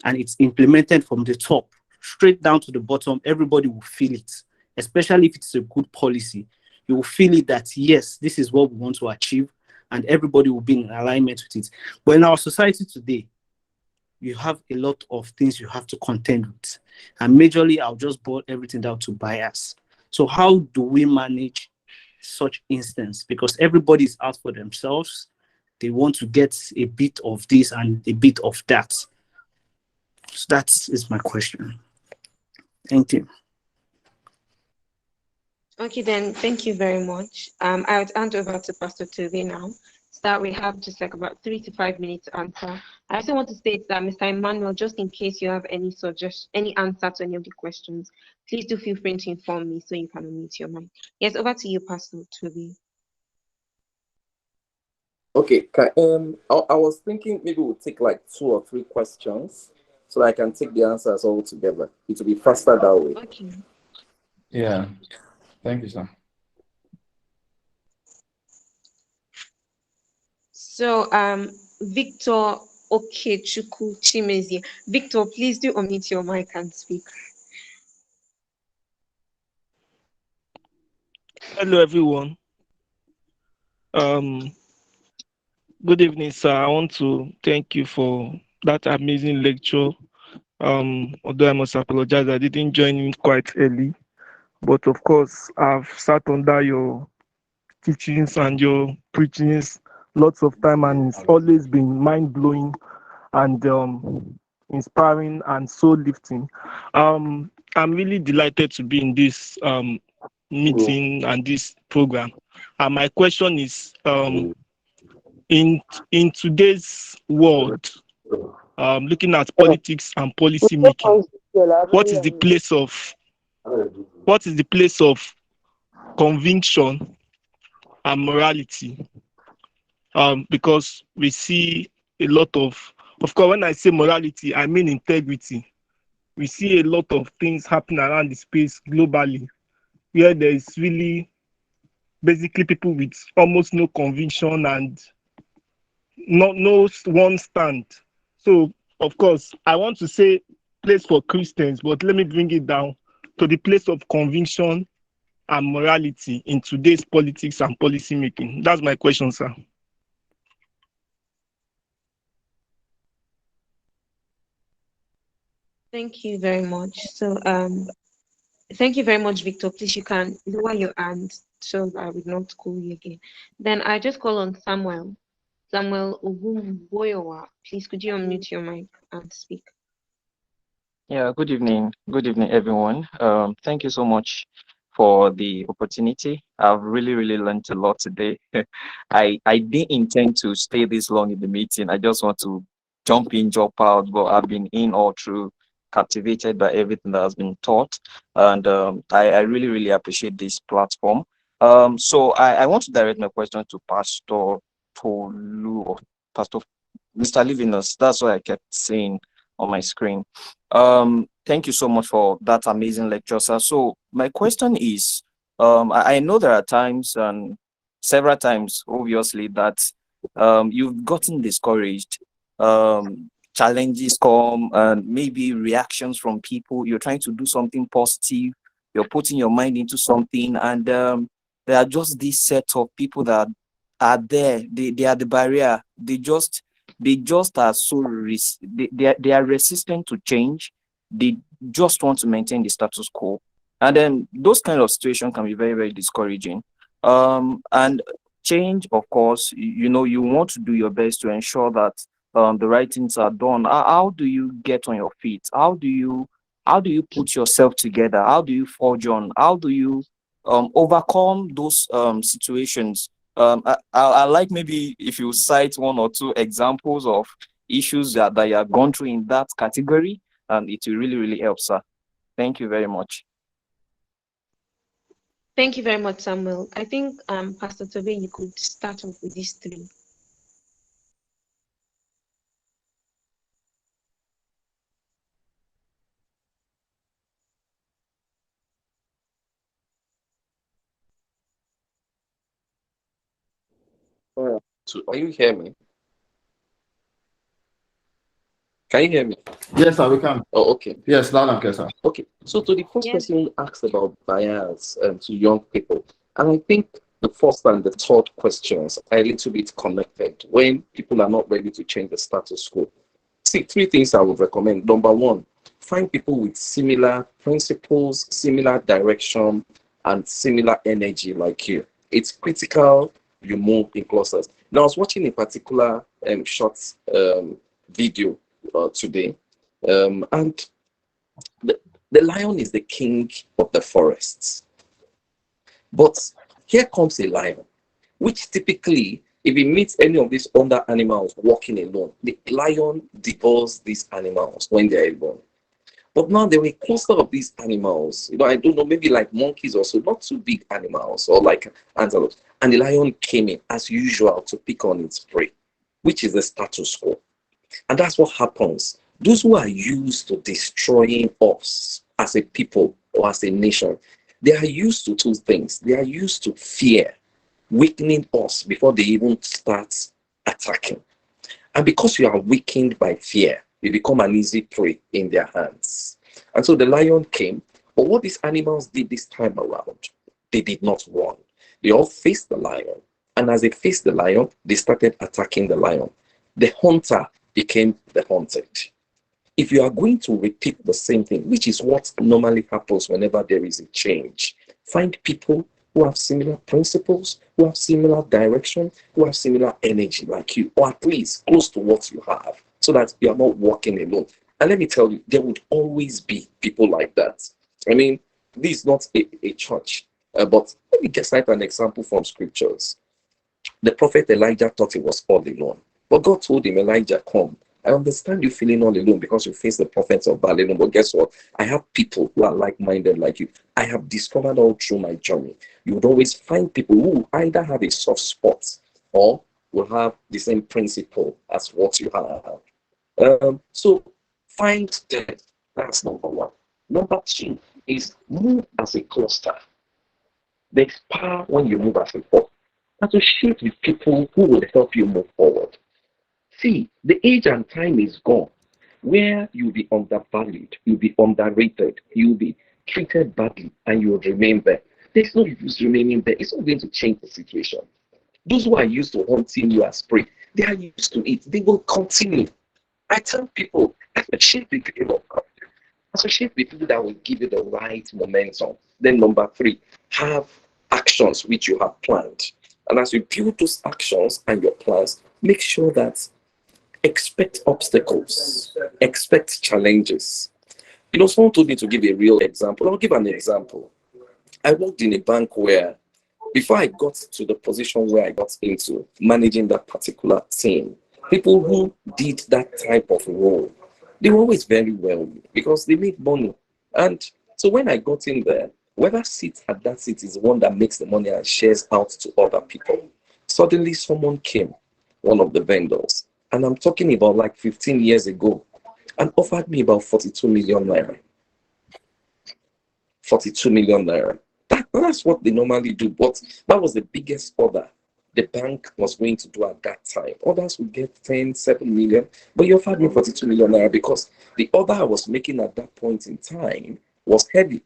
and it's implemented from the top straight down to the bottom, everybody will feel it, especially if it's a good policy. You will feel it that, yes, this is what we want to achieve, and everybody will be in alignment with it. But in our society today, you have a lot of things you have to contend with. And majorly, I'll just boil everything down to bias. So how do we manage such instance? Because everybody is out for themselves. They want to get a bit of this and a bit of that. So that is my question. Thank you. Okay, then, thank you very much. I would hand over to Pastor Toby now, so that we have just like about 3 to 5 minutes to answer. I also want to state that, Mr. Emmanuel, just in case you have any any answer to any of the questions, please do feel free to inform me so you can unmute your mic. Yes, over to you, Pastor Toby. Okay, I was thinking maybe we'll take like 2 or 3 questions so that I can take the answers all together. It will be faster that way. Okay. Yeah. Thank you, sir. So, Victor Okechukwu Chimezie. Victor, please do unmute your mic and speak. Hello, everyone. Good evening, sir. I want to thank you for that amazing lecture. Although I must apologize, I didn't join in quite early, but of course, I've sat under your teachings and your preachings lots of time, and it's always been mind-blowing and inspiring and soul lifting. I'm really delighted to be in this meeting and this program. And my question is, in today's world, looking at politics and policy making, what is the place of conviction and morality? Because we see a lot of course, when I say morality, I mean integrity. We see a lot of things happening around the space globally, where there is really basically people with almost no conviction and no one stand. So, of course, I want to say place for Christians, but let me bring it down to the place of conviction and morality in today's politics and policy making. That's my question, sir. Thank you very much. So, thank you very much, Victor. Please, you can lower your hand so I will not call you again. Then I just call on Samuel. Samuel Ogumboyowa. Please, could you unmute your mic and speak? Yeah, good evening. Good evening, everyone. Thank you so much for the opportunity. I've really learned a lot today. I didn't intend to stay this long in the meeting. I just want to jump in, jump out, but I've been in all through, captivated by everything that has been taught. And I really appreciate this platform. So I want to direct my question to Pastor Tolu or Pastor Mr. Livinus. That's what I kept saying on my screen. Thank you so much for that amazing lecture, sir. So my question is, I know there are times and several times, obviously, that you've gotten discouraged. Challenges come and maybe reactions from people. You're trying to do something positive. You're putting your mind into something, and there are just this set of people that are there. They are the barrier. They just are so they are resistant to change. They just want to maintain the status quo, and then those kind of situations can be very discouraging. And change, of course, you know, you want to do your best to ensure that the right things are done. How do you get on your feet? How do you put yourself together? How do you forge on? How do you overcome those situations? I like maybe if you cite 1 or 2 examples of issues that you have gone through in that category, and it will really help, sir. Thank you very much. Thank you very much, Samuel. I think Pastor Tobe, you could start off with these 3. are you hearing me? Can you hear me? Yes, sir, we can. Oh, okay. Yes, loud and clear, sir. Okay. So to the first person who asked about bias to young people, and I think the first and the third questions are a little bit connected when people are not ready to change the status quo. See, three things I would recommend. Number one, find people with similar principles, similar direction, and similar energy like you. It's critical you move in clusters. Now, I was watching a particular short video today, and the lion is the king of the forests. But here comes a lion, which typically, if it meets any of these other animals walking alone, the lion devours these animals when they're alone. But now there were a cluster of these animals, I don't know, maybe like monkeys or so, not too big animals or like antelopes. And the lion came in as usual to pick on its prey, which is the status quo. And that's what happens. Those who are used to destroying us as a people or as a nation, they are used to two things. They are used to fear, weakening us before they even start attacking. And because you are weakened by fear, you become an easy prey in their hands. And so the lion came. But what these animals did this time around, they did not run. They all faced the lion. And as they faced the lion, they started attacking the lion. The hunter became the hunted. If you are going to repeat the same thing, which is what normally happens whenever there is a change, find people who have similar principles, who have similar direction, who have similar energy like you, or at least close to what you have, so that you are not walking alone. And let me tell you, there would always be people like that. I mean, this is not a church, but let me just cite an example from scriptures. The prophet Elijah thought he was all alone, but God told him, Elijah, come. I understand you feeling all alone because you face the prophets of Baal, but guess what? I have people who are like-minded like you. I have discovered all through my journey. You would always find people who either have a soft spot or will have the same principle as what you have. So find them. That's number one. Number two is move as a cluster. There's power when you move as a cluster. Associate with people who will help you move forward. See, the age and time is gone where you'll be undervalued, you'll be underrated, you'll be treated badly, and you'll remain there. There's no use remaining there. It's not going to change the situation. Those who are used to hunting you as prey, they are used to it. They will continue. I tell people, associate with people. Associate with people that will give you the right momentum. Then number three, have actions which you have planned. And as you build those actions and your plans, make sure that expect obstacles, expect challenges. Someone told me to give a real example. I'll give an example. I worked in a bank where, before I got to the position where I got into managing that particular team, people who did that type of role, they were always very wealthy because they made money. And so when I got in there, whoever sits at that seat is the one that makes the money and shares out to other people. Suddenly someone came, one of the vendors, and I'm talking about like 15 years ago, and offered me about 42 million naira. 42 million naira. That's what they normally do, but that was the biggest order the bank was going to do at that time. Others would get 10, 7 million, but he offered me 42 million naira because the order I was making at that point in time was heavy.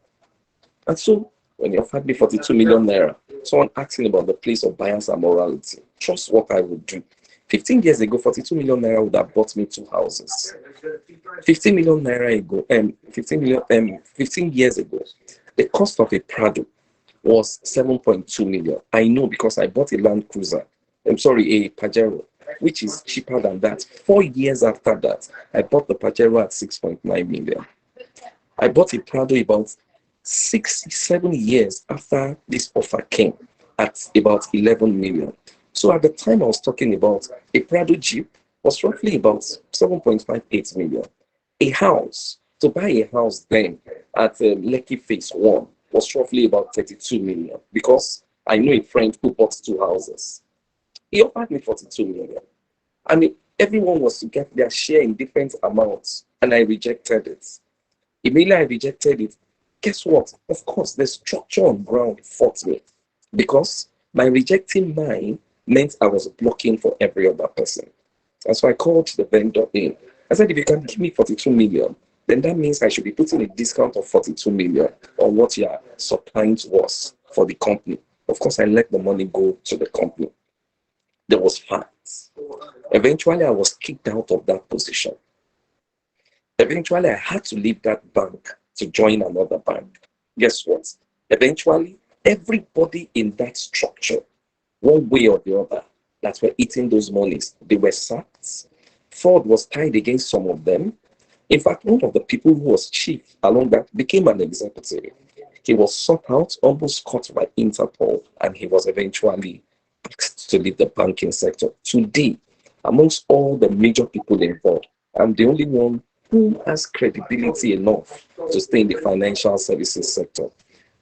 And so when he offered me 42 million naira, someone asking about the place of bias and morality, trust what I would do. 15 years ago, 42 million naira would have bought me 2 houses. 15 years ago, the cost of a Prado was 7.2 million. I know because I bought a Land Cruiser, a Pajero, which is cheaper than that. 4 years after that, I bought the Pajero at 6.9 million. I bought a Prado about 6-7 years after this offer came at about 11 million. So at the time I was talking about, a Prado Jeep was roughly about 7.58 million. A house, to buy a house then at Lekki Phase 1 was roughly about 32 million because I know a friend who bought 2 houses. He offered me 42 million. I mean, everyone was to get their share in different amounts, and I rejected it. Immediately I rejected it. Guess what? Of course, the structure on ground fought me because by rejecting mine, meant I was blocking for every other person. And so I called the vendor in. I said, if you can give me 42 million, then that means I should be putting a discount of 42 million on what you are supplying to us for the company. Of course, I let the money go to the company. There was fights. Eventually, I was kicked out of that position. Eventually, I had to leave that bank to join another bank. Guess what? Eventually, everybody in that structure, one way or the other, that were eating those monies, they were sacked. Fraud was tied against some of them. In fact, one of the people who was chief along that became an executive. He was sought out, almost caught by Interpol, and he was eventually asked to leave the banking sector. Today, amongst all the major people involved, I'm the only one who has credibility enough to stay in the financial services sector.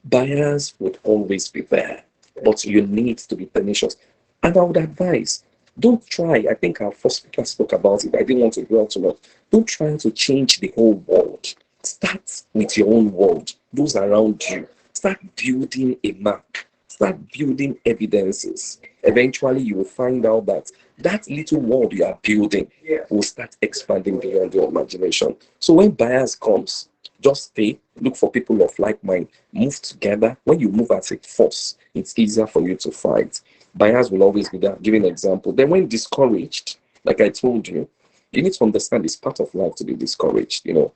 Buyers would always be there, but you need to be tenacious. And I would advise, don't try, I think our first speaker spoke about it, I didn't want to dwell too much. Don't try to change the whole world. Start with your own world, those around you. Start building a map. Start building evidences. Eventually, you will find out that that little world you are building will start expanding beyond your imagination. So when buyers comes, just stay, look for people of like mind, move together. When you move as a force, it's easier for you to fight. Buyers will always be there. Give an example. Then when discouraged, like I told you, you need to understand it's part of life to be discouraged. You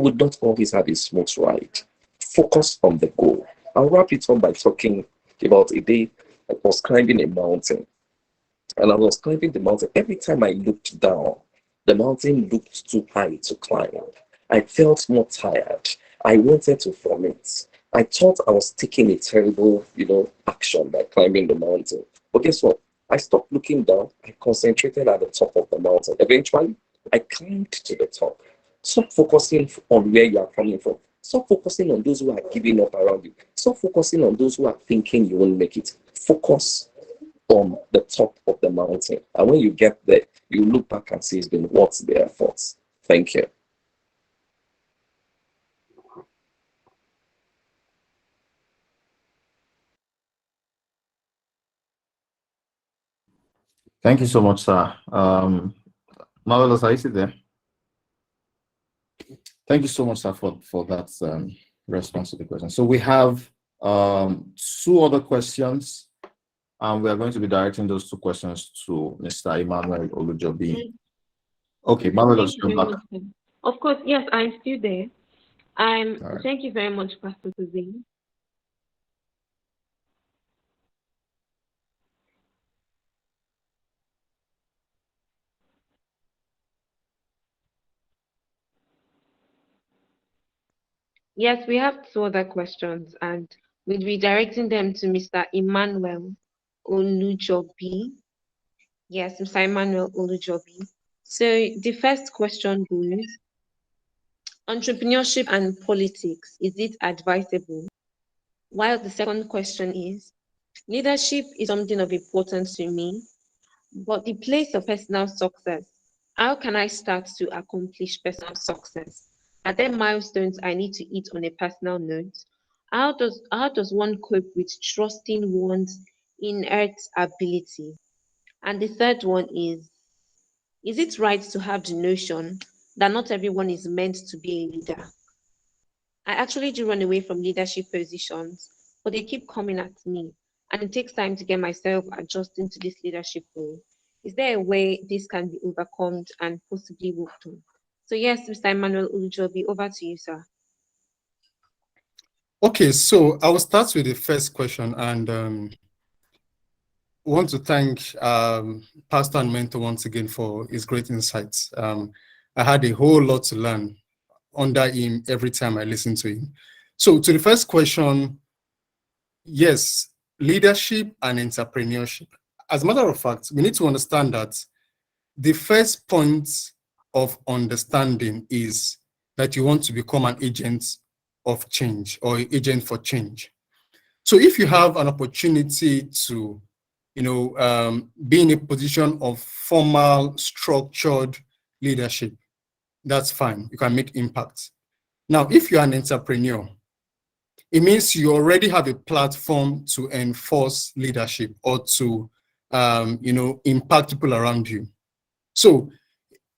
would not always have a smooth ride. Focus on the goal. I'll wrap it up by talking about a day I was climbing a mountain. And I was climbing the mountain. Every time I looked down, the mountain looked too high to climb. I felt more tired. I wanted to vomit. I thought I was taking a terrible, action by climbing the mountain. But guess what? I stopped looking down. I concentrated at the top of the mountain. Eventually, I climbed to the top. Stop focusing on where you are coming from. Stop focusing on those who are giving up around you. Stop focusing on those who are thinking you won't make it. Focus on the top of the mountain. And when you get there, you look back and see it's been worth the efforts. Thank you. Thank you so much, sir. Marvelous, are you still there? Thank you so much, sir, for that response to the question. So we have 2 other questions, and we are going to be directing those 2 questions to Mr. Emmanuel Olujobi. Okay, Marvelous, you're back. Of course, yes, I'm still there. Right. Thank you very much, Pastor Tuzin. Yes, we have 2 other questions, and we'll be directing them to Mr. Emmanuel Olujobi. Yes, Mr. Emmanuel Olujobi. So the first question goes, entrepreneurship and politics, is it advisable? While the second question is, leadership is something of importance to me, but the place of personal success, how can I start to accomplish personal success? Are there milestones I need to hit on a personal note? How does one cope with trusting one's inherent ability? And the third one is it right to have the notion that not everyone is meant to be a leader? I actually do run away from leadership positions, but they keep coming at me, and it takes time to get myself adjusting to this leadership role. Is there a way this can be overcome and possibly worked on? So yes, Mr. Emmanuel Ulujobi, over to you, sir. Okay, so I will start with the first question, and want to thank Pastor and Mentor once again for his great insights. I had a whole lot to learn under him every time I listen to him. So to the first question, yes, leadership and entrepreneurship. As a matter of fact, we need to understand that the first point of understanding is that you want to become an agent of change or an agent for change. So if you have an opportunity to, be in a position of formal, structured leadership, that's fine. You can make impact. Now, if you're an entrepreneur, it means you already have a platform to enforce leadership or to impact people around you. So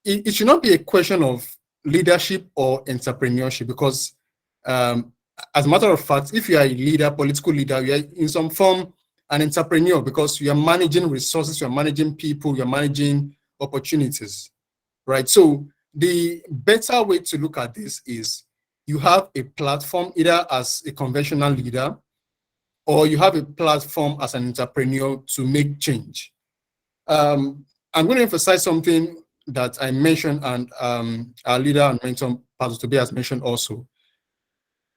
it should not be a question of leadership or entrepreneurship, because as a matter of fact, if you are a leader, political leader, you are in some form an entrepreneur, because you are managing resources, you are managing people, you are managing opportunities, right? So the better way to look at this is you have a platform either as a conventional leader, or you have a platform as an entrepreneur to make change. I'm going to emphasize something that I mentioned, and our leader and mentor, Pastor Tobe, has mentioned also,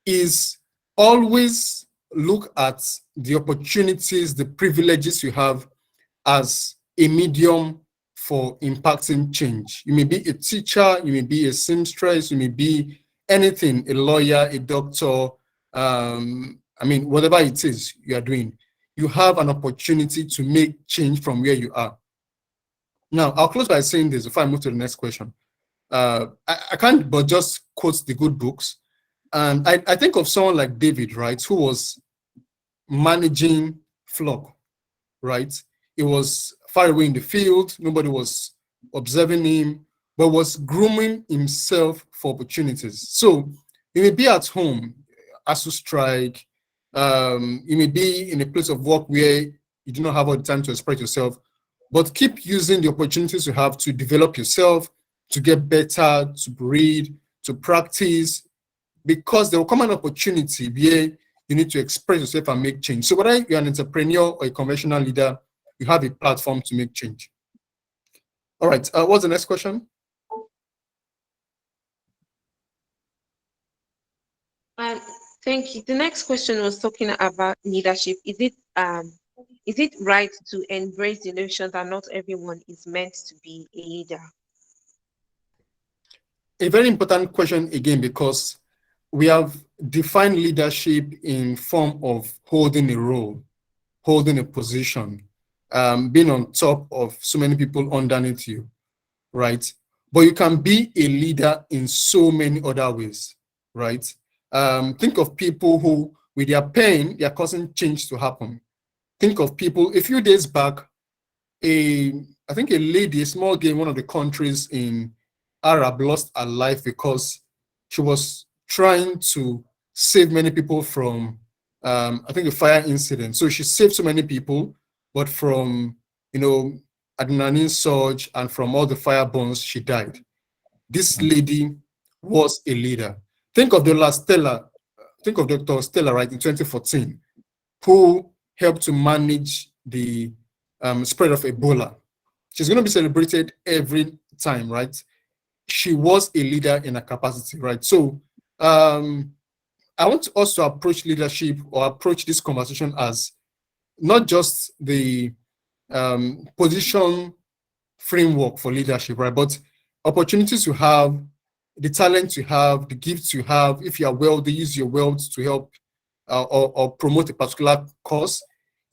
is always look at the opportunities, the privileges you have as a medium for impacting change. You may be a teacher, you may be a seamstress, you may be anything, a lawyer, a doctor, whatever it is you are doing, you have an opportunity to make change from where you are. Now, I'll close by saying this before I move to the next question. I can't but just quote the good books. And I think of someone like David, right, who was managing flock, right? He was far away in the field, nobody was observing him, but was grooming himself for opportunities. So he may be at home, ASU strike, you may be in a place of work where you do not have all the time to express yourself, but keep using the opportunities you have to develop yourself, to get better, to read, to practice, because there will come an opportunity where you need to express yourself and make change. So whether you're an entrepreneur or a conventional leader, you have a platform to make change. All right, what's the next question? Thank you. The next question was talking about leadership. Is it right to embrace the notion that not everyone is meant to be a leader? A very important question again, because we have defined leadership in form of holding a role, holding a position, being on top of so many people underneath you, right? But you can be a leader in so many other ways, right? Think of people who, with their pain, they are causing change to happen. Think of people, a few days back, I think a lady, a small girl in one of the countries in Arab lost her life because she was trying to save many people from, I think, a fire incident. So she saved so many people, but from, adrenaline surge and from all the fire burns, she died. This lady was a leader. Think of Dr. Stella, right, in 2014, who helped to manage the spread of Ebola. She's going to be celebrated every time, right? She was a leader in her capacity, right? So I want us to approach leadership, or approach this conversation, as not just the position framework for leadership, right? But opportunities you have, the talent you have, the gifts you have. If you are wealthy, use your wealth to help or promote a particular cause.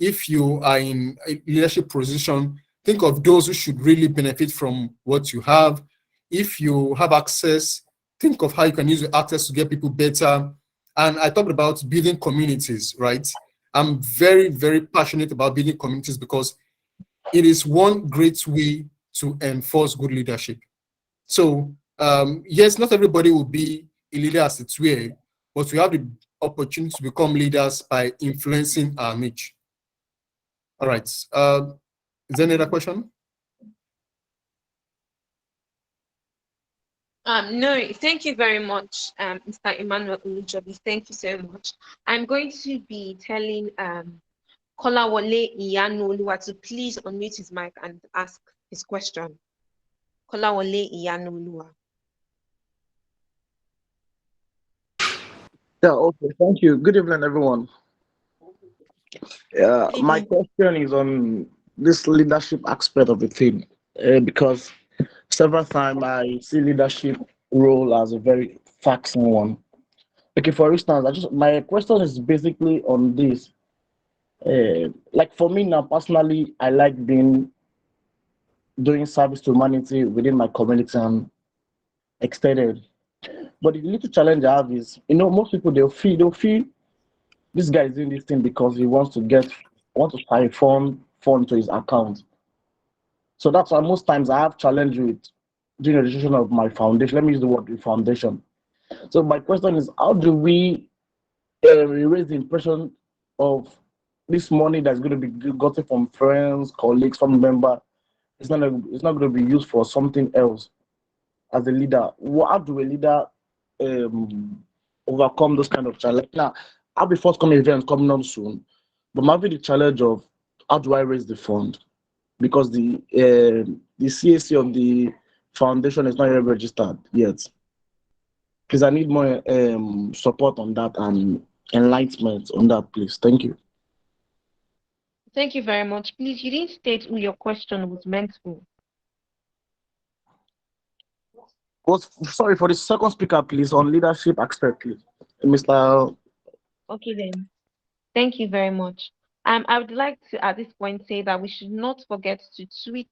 If you are in a leadership position, think of those who should really benefit from what you have. If you have access, think of how you can use your access to get people better. And I talked about building communities, right? I'm very, very passionate about building communities, because it is one great way to enforce good leadership. So yes, not everybody will be a leader as it's were, but we have the opportunity to become leaders by influencing our niche. All right. Is there any other question? No, thank you very much, Mr. Emmanuel Olujobi. Thank you so much. I'm going to be telling Kolawole Iyanuoluwa to please unmute his mic and ask his question. Kolawole Iyanuoluwa. Yeah, okay, thank you. Good evening, everyone. My question is on this leadership aspect of the thing, because several times I see leadership role as a very taxing one. Okay, for instance, my question is basically on this. Like for me now, personally, I like doing service to humanity within my community and extended. But the little challenge I have is, most people they'll feel this guy is doing this thing because he wants to find fund fund to his account. So that's why most times I have challenge with doing the registration of my foundation. Let me use the word foundation. So my question is, how do we erase the impression of this money that's going to be gotten from friends, colleagues, family member? It's not going to be used for something else. As a leader, how do a leader overcome those kind of challenge? Now, I'll be forthcoming events coming on soon, but maybe the challenge of how do I raise the fund, because the CAC of the foundation is not yet registered yet. Because I need more support on that and enlightenment on that, please. Thank you. Thank you very much. Please, you didn't state who your question was meant for. Sorry, for the second speaker, please, on leadership aspect, please. Mr. Okay then. Thank you very much. I would like to at this point say that we should not forget to tweet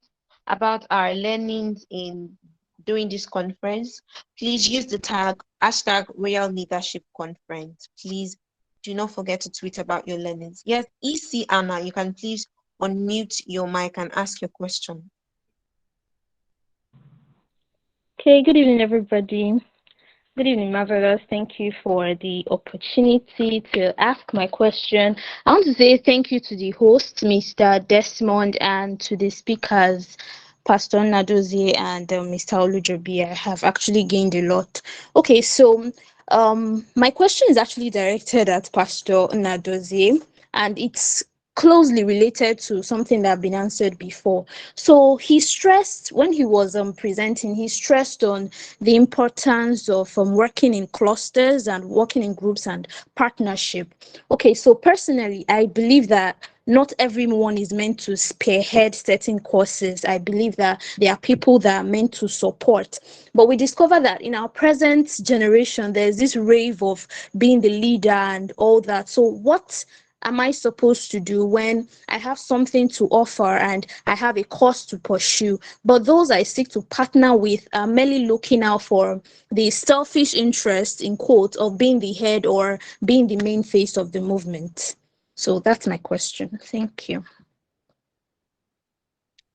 about our learnings in during this conference. Please use the tag #Royal Leadership Conference. Please do not forget to tweet about your learnings. Yes, EC Anna, you can please unmute your mic and ask your question. Okay, good evening, everybody. Good evening, Marvelous. Thank you for the opportunity to ask my question. I want to say thank you to the host, Mr. Desmond, and to the speakers, Pastor Nadozie and Mr. Olujobi. I have actually gained a lot. Okay, so my question is actually directed at Pastor Nadozie, and it's closely related to something that have been answered before. So he stressed, when he was presenting, he stressed on the importance of working in clusters and working in groups and partnership. Okay, so personally, I believe that not everyone is meant to spearhead certain courses. I believe that there are people that are meant to support. But we discover that in our present generation, there's this rave of being the leader and all that. So what am I supposed to do when I have something to offer and I have a cause to pursue, but those I seek to partner with are merely looking out for the selfish interest, in quotes, of being the head or being the main face of the movement? So that's my question. Thank you.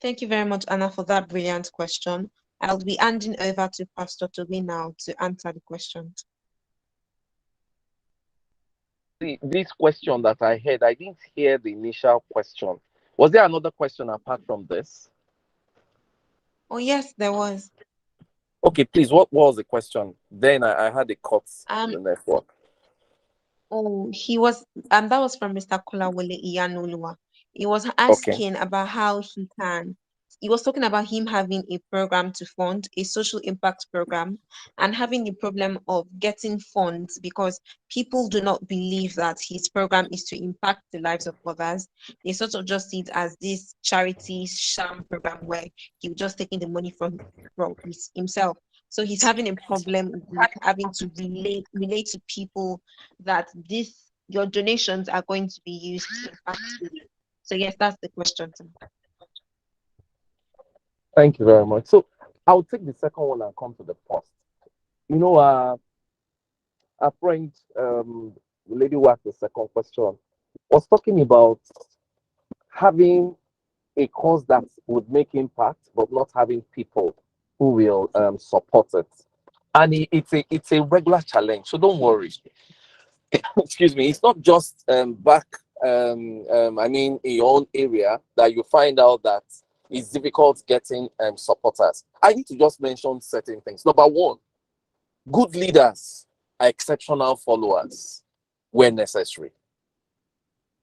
Thank you very much, Anna, for that brilliant question. I'll be handing over to Pastor Toby now to answer the question. This question that I heard, I didn't hear the initial question. Was there another question apart from this? Oh, yes, there was. Okay, please, what was the question? Then I had a cut in the network. Oh, that was from Mr. Kolawole Iyanoluwa. He was asking about how he was talking about him having a program to fund, a social impact program, and having the problem of getting funds because people do not believe that his program is to impact the lives of others. They sort of just see it as this charity sham program where he was just taking the money from himself. So he's having a problem with having to relate to people that your donations are going to be used to impact people. So yes, that's the question. Thank you very much. So I'll take the second one and come to the first. You know, our friend, the lady who asked the second question, was talking about having a cause that would make impact, but not having people who will support it. And it's a regular challenge. So don't worry. Excuse me. It's not just back. In your own area that you find out that it's difficult getting supporters. I need to just mention certain things. Number one, good leaders are exceptional followers when necessary.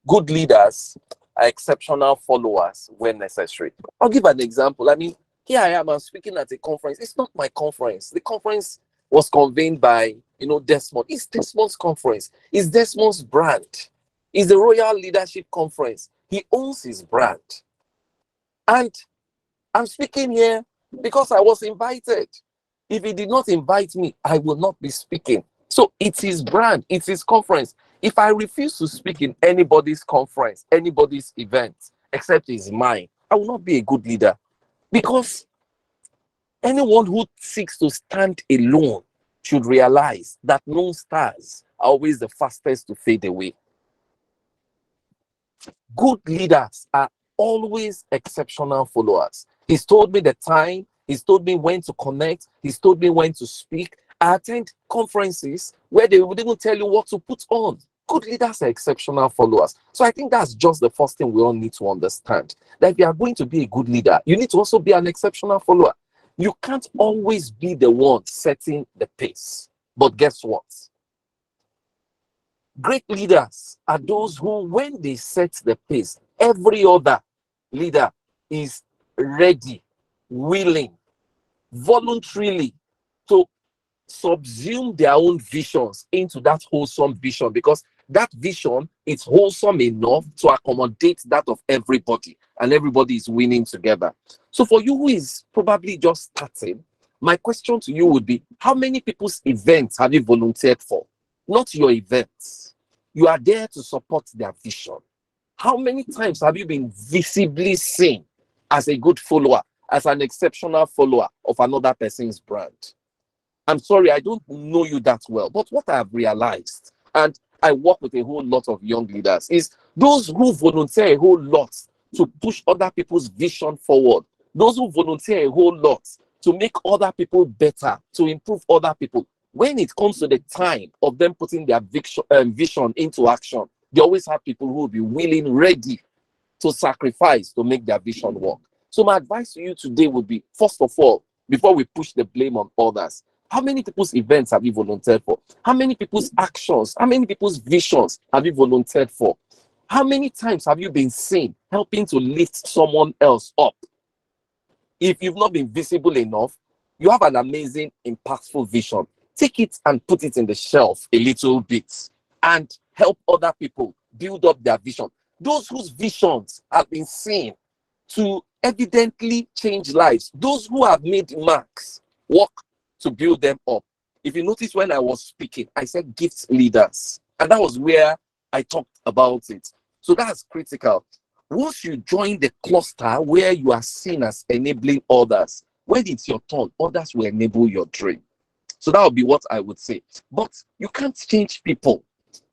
Good leaders are exceptional followers when necessary. I'll give an example. I mean, here I am, I'm speaking at a conference. It's not my conference. The conference was convened by, Desmond. It's Desmond's conference. It's Desmond's brand. It's the Royal Leadership Conference. He owns his brand. And I'm speaking here because I was invited. If he did not invite me, I will not be speaking. So it's his brand, it's his conference. If I refuse to speak in anybody's conference, anybody's event, except it's mine, I will not be a good leader. Because anyone who seeks to stand alone should realize that no stars are always the fastest to fade away. Good leaders are always exceptional followers. He's told me the time, he's told me when to connect, he's told me when to speak. I attend conferences where they would even tell you what to put on. Good leaders are exceptional followers. So I think that's just the first thing we all need to understand. That if you are going to be a good leader, you need to also be an exceptional follower. You can't always be the one setting the pace. But guess what? Great leaders are those who, when they set the pace, every other leader is ready, willing, voluntarily to subsume their own visions into that wholesome vision, because that vision is wholesome enough to accommodate that of everybody, and everybody is winning together. So for you who is probably just starting, my question to you would be, how many people's events have you volunteered for? Not your events. You are there to support their vision. How many times have you been visibly seen as a good follower, as an exceptional follower of another person's brand? I'm sorry, I don't know you that well, but what I have realized, and I work with a whole lot of young leaders, is those who volunteer a whole lot to push other people's vision forward, those who volunteer a whole lot to make other people better, to improve other people. When it comes to the time of them putting their vision into action, they always have people who will be willing, ready to sacrifice to make their vision work. So my advice to you today would be, first of all, before we push the blame on others, how many people's events have you volunteered for? How many people's actions, how many people's visions have you volunteered for? How many times have you been seen helping to lift someone else up? If you've not been visible enough, you have an amazing, impactful vision. Take it and put it in the shelf a little bit and help other people build up their vision. Those whose visions have been seen to evidently change lives, those who have made marks, work to build them up. If you notice, when I was speaking, I said gift leaders, and that was where I talked about it. So that's critical. Once you join the cluster where you are seen as enabling others, when it's your turn, others will enable your dream. So that would be what I would say. But you can't change people.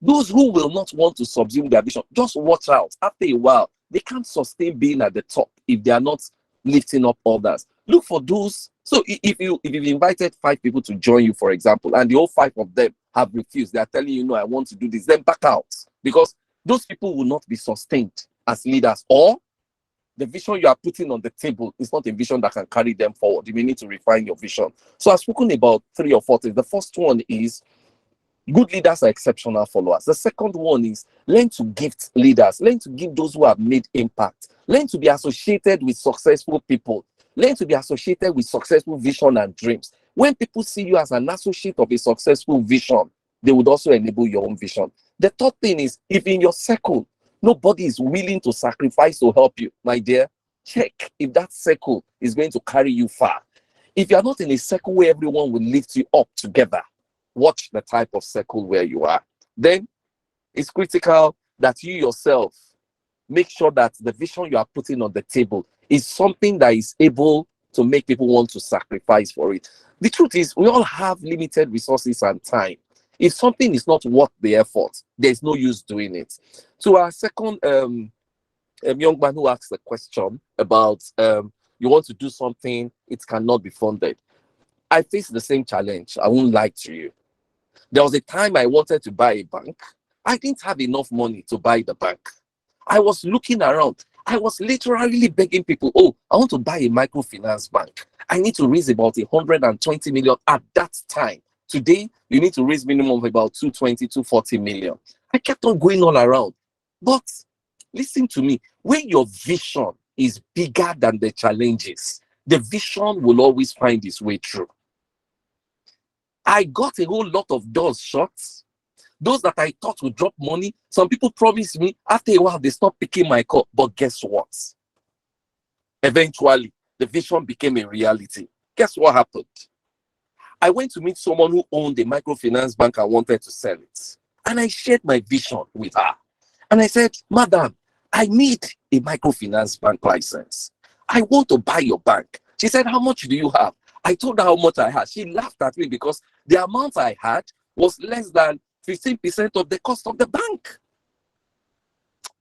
Those who will not want to subsume their vision, just watch out. After a while, they can't sustain being at the top if they are not lifting up others. Look for those. So if you've invited 5 people to join you, for example, and the whole 5 of them have refused, they are telling you, no, I want to do this, then back out, because those people will not be sustained as leaders, or the vision you are putting on the table is not a vision that can carry them forward. You may need to refine your vision. So I've spoken about 3 or 4 things. The first one is good leaders are exceptional followers. The second one is learn to gift leaders. Learn to give those who have made impact. Learn to be associated with successful people. Learn to be associated with successful vision and dreams. When people see you as an associate of a successful vision, they would also enable your own vision. The third thing is, if in your circle, nobody is willing to sacrifice to help you, my dear, check if that circle is going to carry you far. If you are not in a circle where everyone will lift you up together, watch the type of circle where you are. Then it's critical that you yourself make sure that the vision you are putting on the table is something that is able to make people want to sacrifice for it. The truth is, we all have limited resources and time. If something is not worth the effort, there's no use doing it. So our second young man who asked the question about you want to do something, it cannot be funded. I faced the same challenge. I won't lie to you. There was a time I wanted to buy a bank. I didn't have enough money to buy the bank. I was looking around. I was literally begging people, oh, I want to buy a microfinance bank. I need to raise about 120 million at that time. Today, you need to raise minimum of about 220, 240 million. I kept on going all around. But listen to me, when your vision is bigger than the challenges, the vision will always find its way through. I got a whole lot of doors shut. Those that I thought would drop money, some people promised me, after a while, they stopped picking my call. But guess what? Eventually, the vision became a reality. Guess what happened? I went to meet someone who owned a microfinance bank and wanted to sell it. And I shared my vision with her. And I said, Madam, I need a microfinance bank license. I want to buy your bank. She said, how much do you have? I told her how much I had. She laughed at me because the amount I had was less than 15% of the cost of the bank.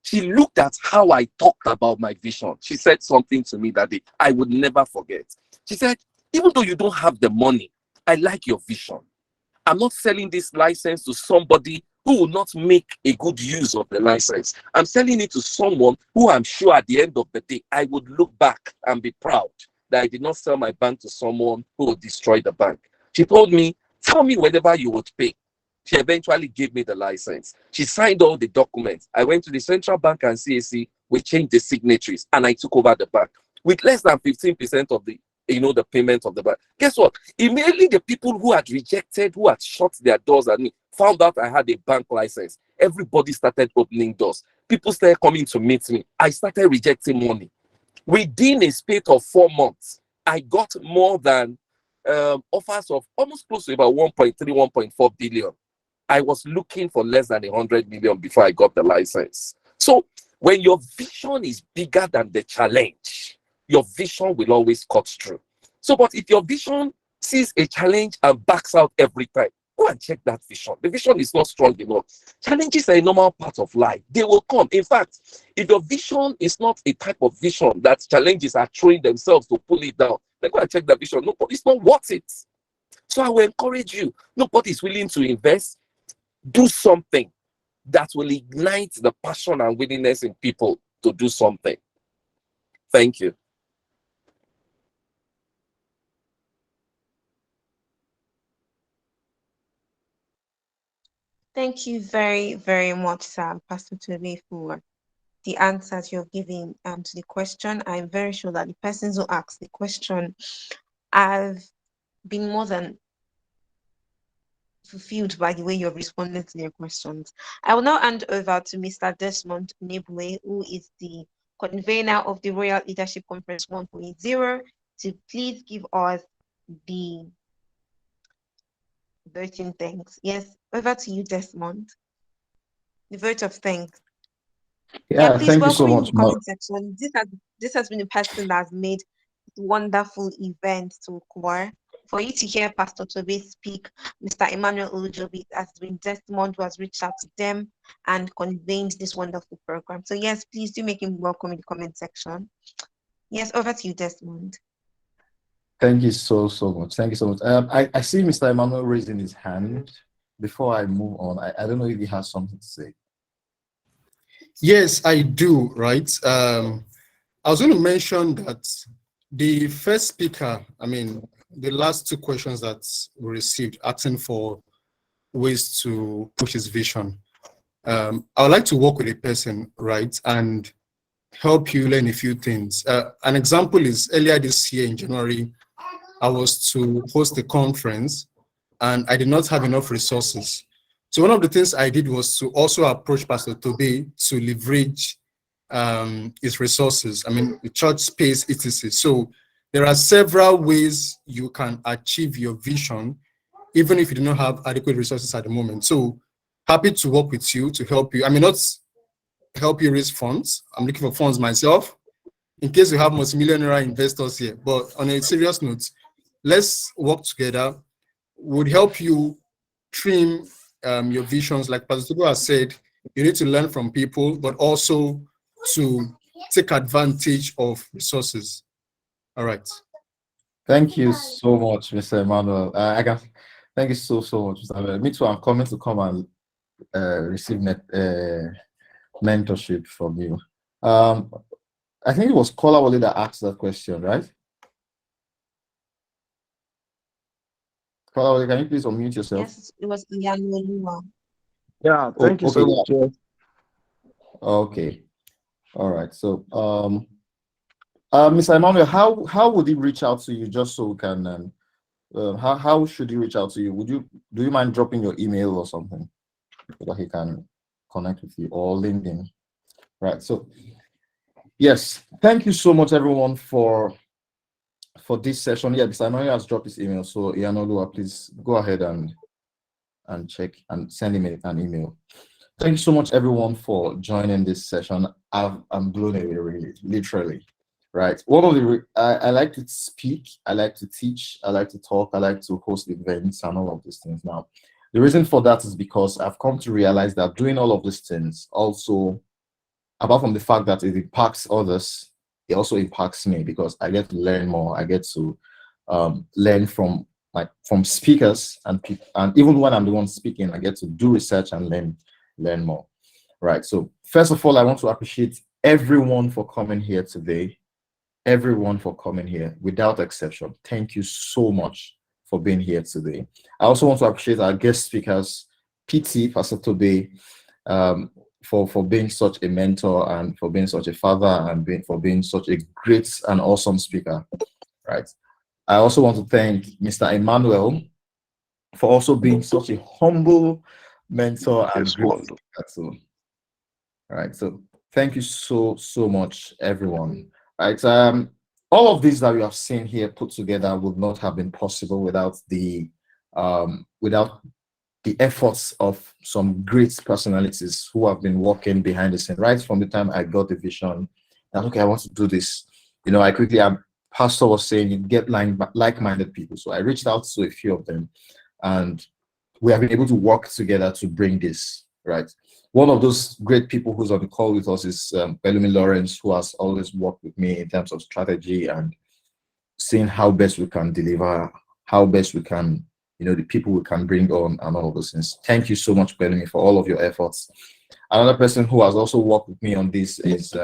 She looked at how I talked about my vision. She said something to me that day I would never forget. She said, even though you don't have the money, I like your vision. I'm not selling this license to somebody who will not make a good use of the license. I'm selling it to someone who I'm sure at the end of the day, I would look back and be proud that I did not sell my bank to someone who would destroy the bank. She told me, tell me whatever you would pay. She eventually gave me the license. She signed all the documents. I went to the central bank and CAC. We changed the signatories and I took over the bank with less than 15% of the the payment of the bank. Guess what? Immediately the people who had rejected, who had shut their doors at me, found out I had a bank license. Everybody started opening doors. People started coming to meet me. I started rejecting money. Within a space of 4 months, I got more than offers of almost close to about 1.3, 1.4 billion. I was looking for less than 100 million before I got the license. So when your vision is bigger than the challenge, your vision will always cut through. So, but if your vision sees a challenge and backs out every time, go and check that vision. The vision is not strong enough. Challenges are a normal part of life. They will come. In fact, if your vision is not a type of vision that challenges are throwing themselves to pull it down, then go and check that vision. No, it's not worth it. So I will encourage you. Nobody is willing to invest. Do something that will ignite the passion and willingness in people to do something. Thank you. Thank you very, very much, Sam, Pastor Toby, for the answers you're giving to the question. I'm very sure that the persons who asked the question have been more than fulfilled by the way you've responded to their questions. I will now hand over to Mr. Desmond Nebue, who is the convener of the Royal Leadership Conference 1.0, to please give us the voting thanks. Yes, over to you, Desmond. The vote of thanks. Yeah, Please thank you so welcome in much, the comment section. This has been the person that has made this wonderful event to occur. For you to hear Pastor Toby speak, Mr. Emmanuel Olujobi has been Desmond who has reached out to them and convened this wonderful program. So yes, please do make him welcome in the comment section. Yes, over to you, Desmond. Thank you so much. Thank you so much. I see Mr. Emmanuel raising his hand. Before I move on, I don't know if he has something to say. Yes, I do, right? I was going to mention that the first speaker, the last two questions that we received, asking for ways to push his vision. I would like to work with a person, right, and help you learn a few things. An example is earlier this year in January, I was to host a conference and I did not have enough resources. So one of the things I did was to also approach Pastor Toby to leverage his resources. The church space, etc. So there are several ways you can achieve your vision, even if you do not have adequate resources at the moment. So happy to work with you to help you. I may not help you raise funds. I'm looking for funds myself, in case you have multimillionaire investors here. But on a serious note, let's work together. Would help you trim your visions. Like Pastor Toby has said, you need to learn from people, but also to take advantage of resources. All right. Thank you so much, Mr. Emmanuel. Thank you so much, Mr. Emmanuel. Me too, I'm coming to come and receive mentorship from you. I think it was Kola Wale that asked that question, right? Kola Wale, can you please unmute yourself? Yes, it was Iyanoluwa. Yeah, thank you so much. Okay. All right. So, Mr. Emmanuel, how would he reach out to you, just so we can? How should he reach out to you? Do you mind dropping your email or something so that he can connect with you, or LinkedIn? Right. So, yes, thank you so much, everyone, for this session. Yeah, Mr. Emmanuel has dropped his email, so Iyanoluwa, please go ahead and check and send him an email. Thank you so much, everyone, for joining this session. I'm blown away, really, literally. Right. One of the I like to speak, I like to teach, I like to talk, I like to host events and all of these things. Now, the reason for that is because I've come to realize that doing all of these things also apart from the fact that it impacts others, it also impacts me because I get to learn more. I get to learn from speakers and people, and even when I'm the one speaking, I get to do research and learn more. Right. So first of all, I want to appreciate everyone for coming here today. Everyone for coming here without exception. Thank you so much for being here today. I also want to appreciate our guest speakers, PT, Pastor Tobe, for being such a mentor and for being such a father and for being such a great and awesome speaker. Right. I also want to thank Mr. Emmanuel for also being such a humble mentor and great speaker too. Right. So thank you so much, everyone. Right. All of these that we have seen here put together would not have been possible without the efforts of some great personalities who have been working behind the scene right from the time I got the vision that okay, I want to do this. You know, I quickly Pastor was saying you get like-minded people. So I reached out to a few of them and we have been able to work together to bring this, right? One of those great people who's on the call with us is Pelumi Lawrence, who has always worked with me in terms of strategy and seeing how best we can deliver, how best we can, you know, the people we can bring on and all of those things. Thank you so much, Pelumi, for all of your efforts. Another person who has also worked with me on this is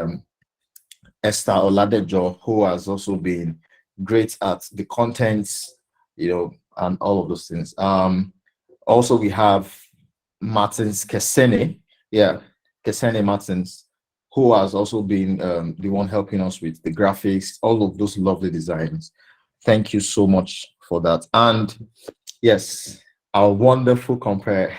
Esther Oladejo, who has also been great at the contents, you know, and all of those things. Also, we have Martins Kesene, Kesene Martins, who has also been the one helping us with the graphics, all of those lovely designs. Thank you so much for that. And yes, our wonderful compare,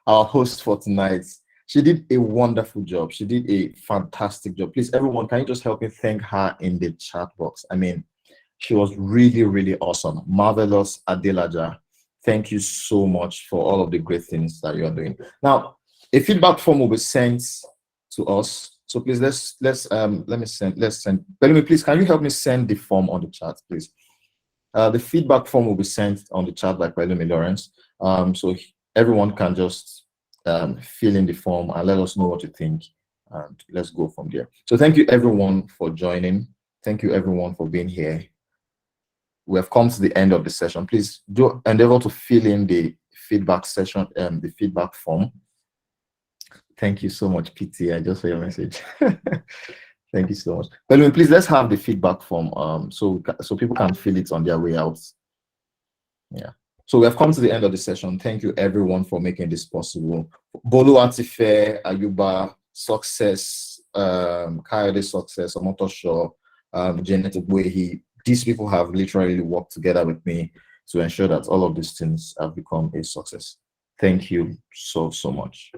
our host for tonight, she did a wonderful job. She did a fantastic job. Please, everyone, can you just help me thank her in the chat box? I mean, she was really, really awesome. Marvelous Adelaja. Thank you so much for all of the great things that you are doing. Now, a feedback form will be sent to us. So please, let's send. Pelumi, please, can you help me send the form on the chat, please? The feedback form will be sent on the chat by Pelumi Lawrence. So everyone can just fill in the form and let us know what you think, and let's go from there. So thank you everyone for joining. Thank you everyone for being here. We have come to the end of the session. Please do endeavor to fill in the feedback session and the feedback form. Thank you so much, PT. I just saw your message. Thank you so much. But please, let's have the feedback form so people can fill it on their way out. Yeah. So we have come to the end of the session. Thank you everyone for making this possible. Bolu Atife, Ayuba, Success, Kayode Success, Omotosho, Janet Ogwehi. These people have literally worked together with me to ensure that all of these things have become a success. Thank you so much.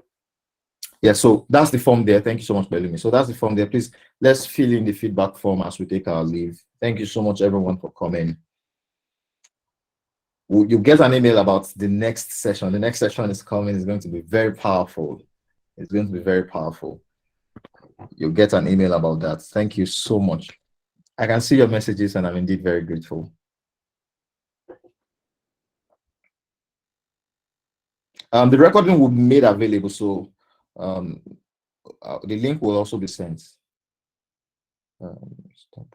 Yeah, so that's the form there. Thank you so much, Pelumi. So that's the form there. Please, let's fill in the feedback form as we take our leave. Thank you so much, everyone, for coming. You get an email about the next session. The next session is coming. It's going to be very powerful. It's going to be very powerful. You'll get an email about that. Thank you so much. I can see your messages and I'm indeed very grateful. The recording will be made available, so the link will also be sent. Stop.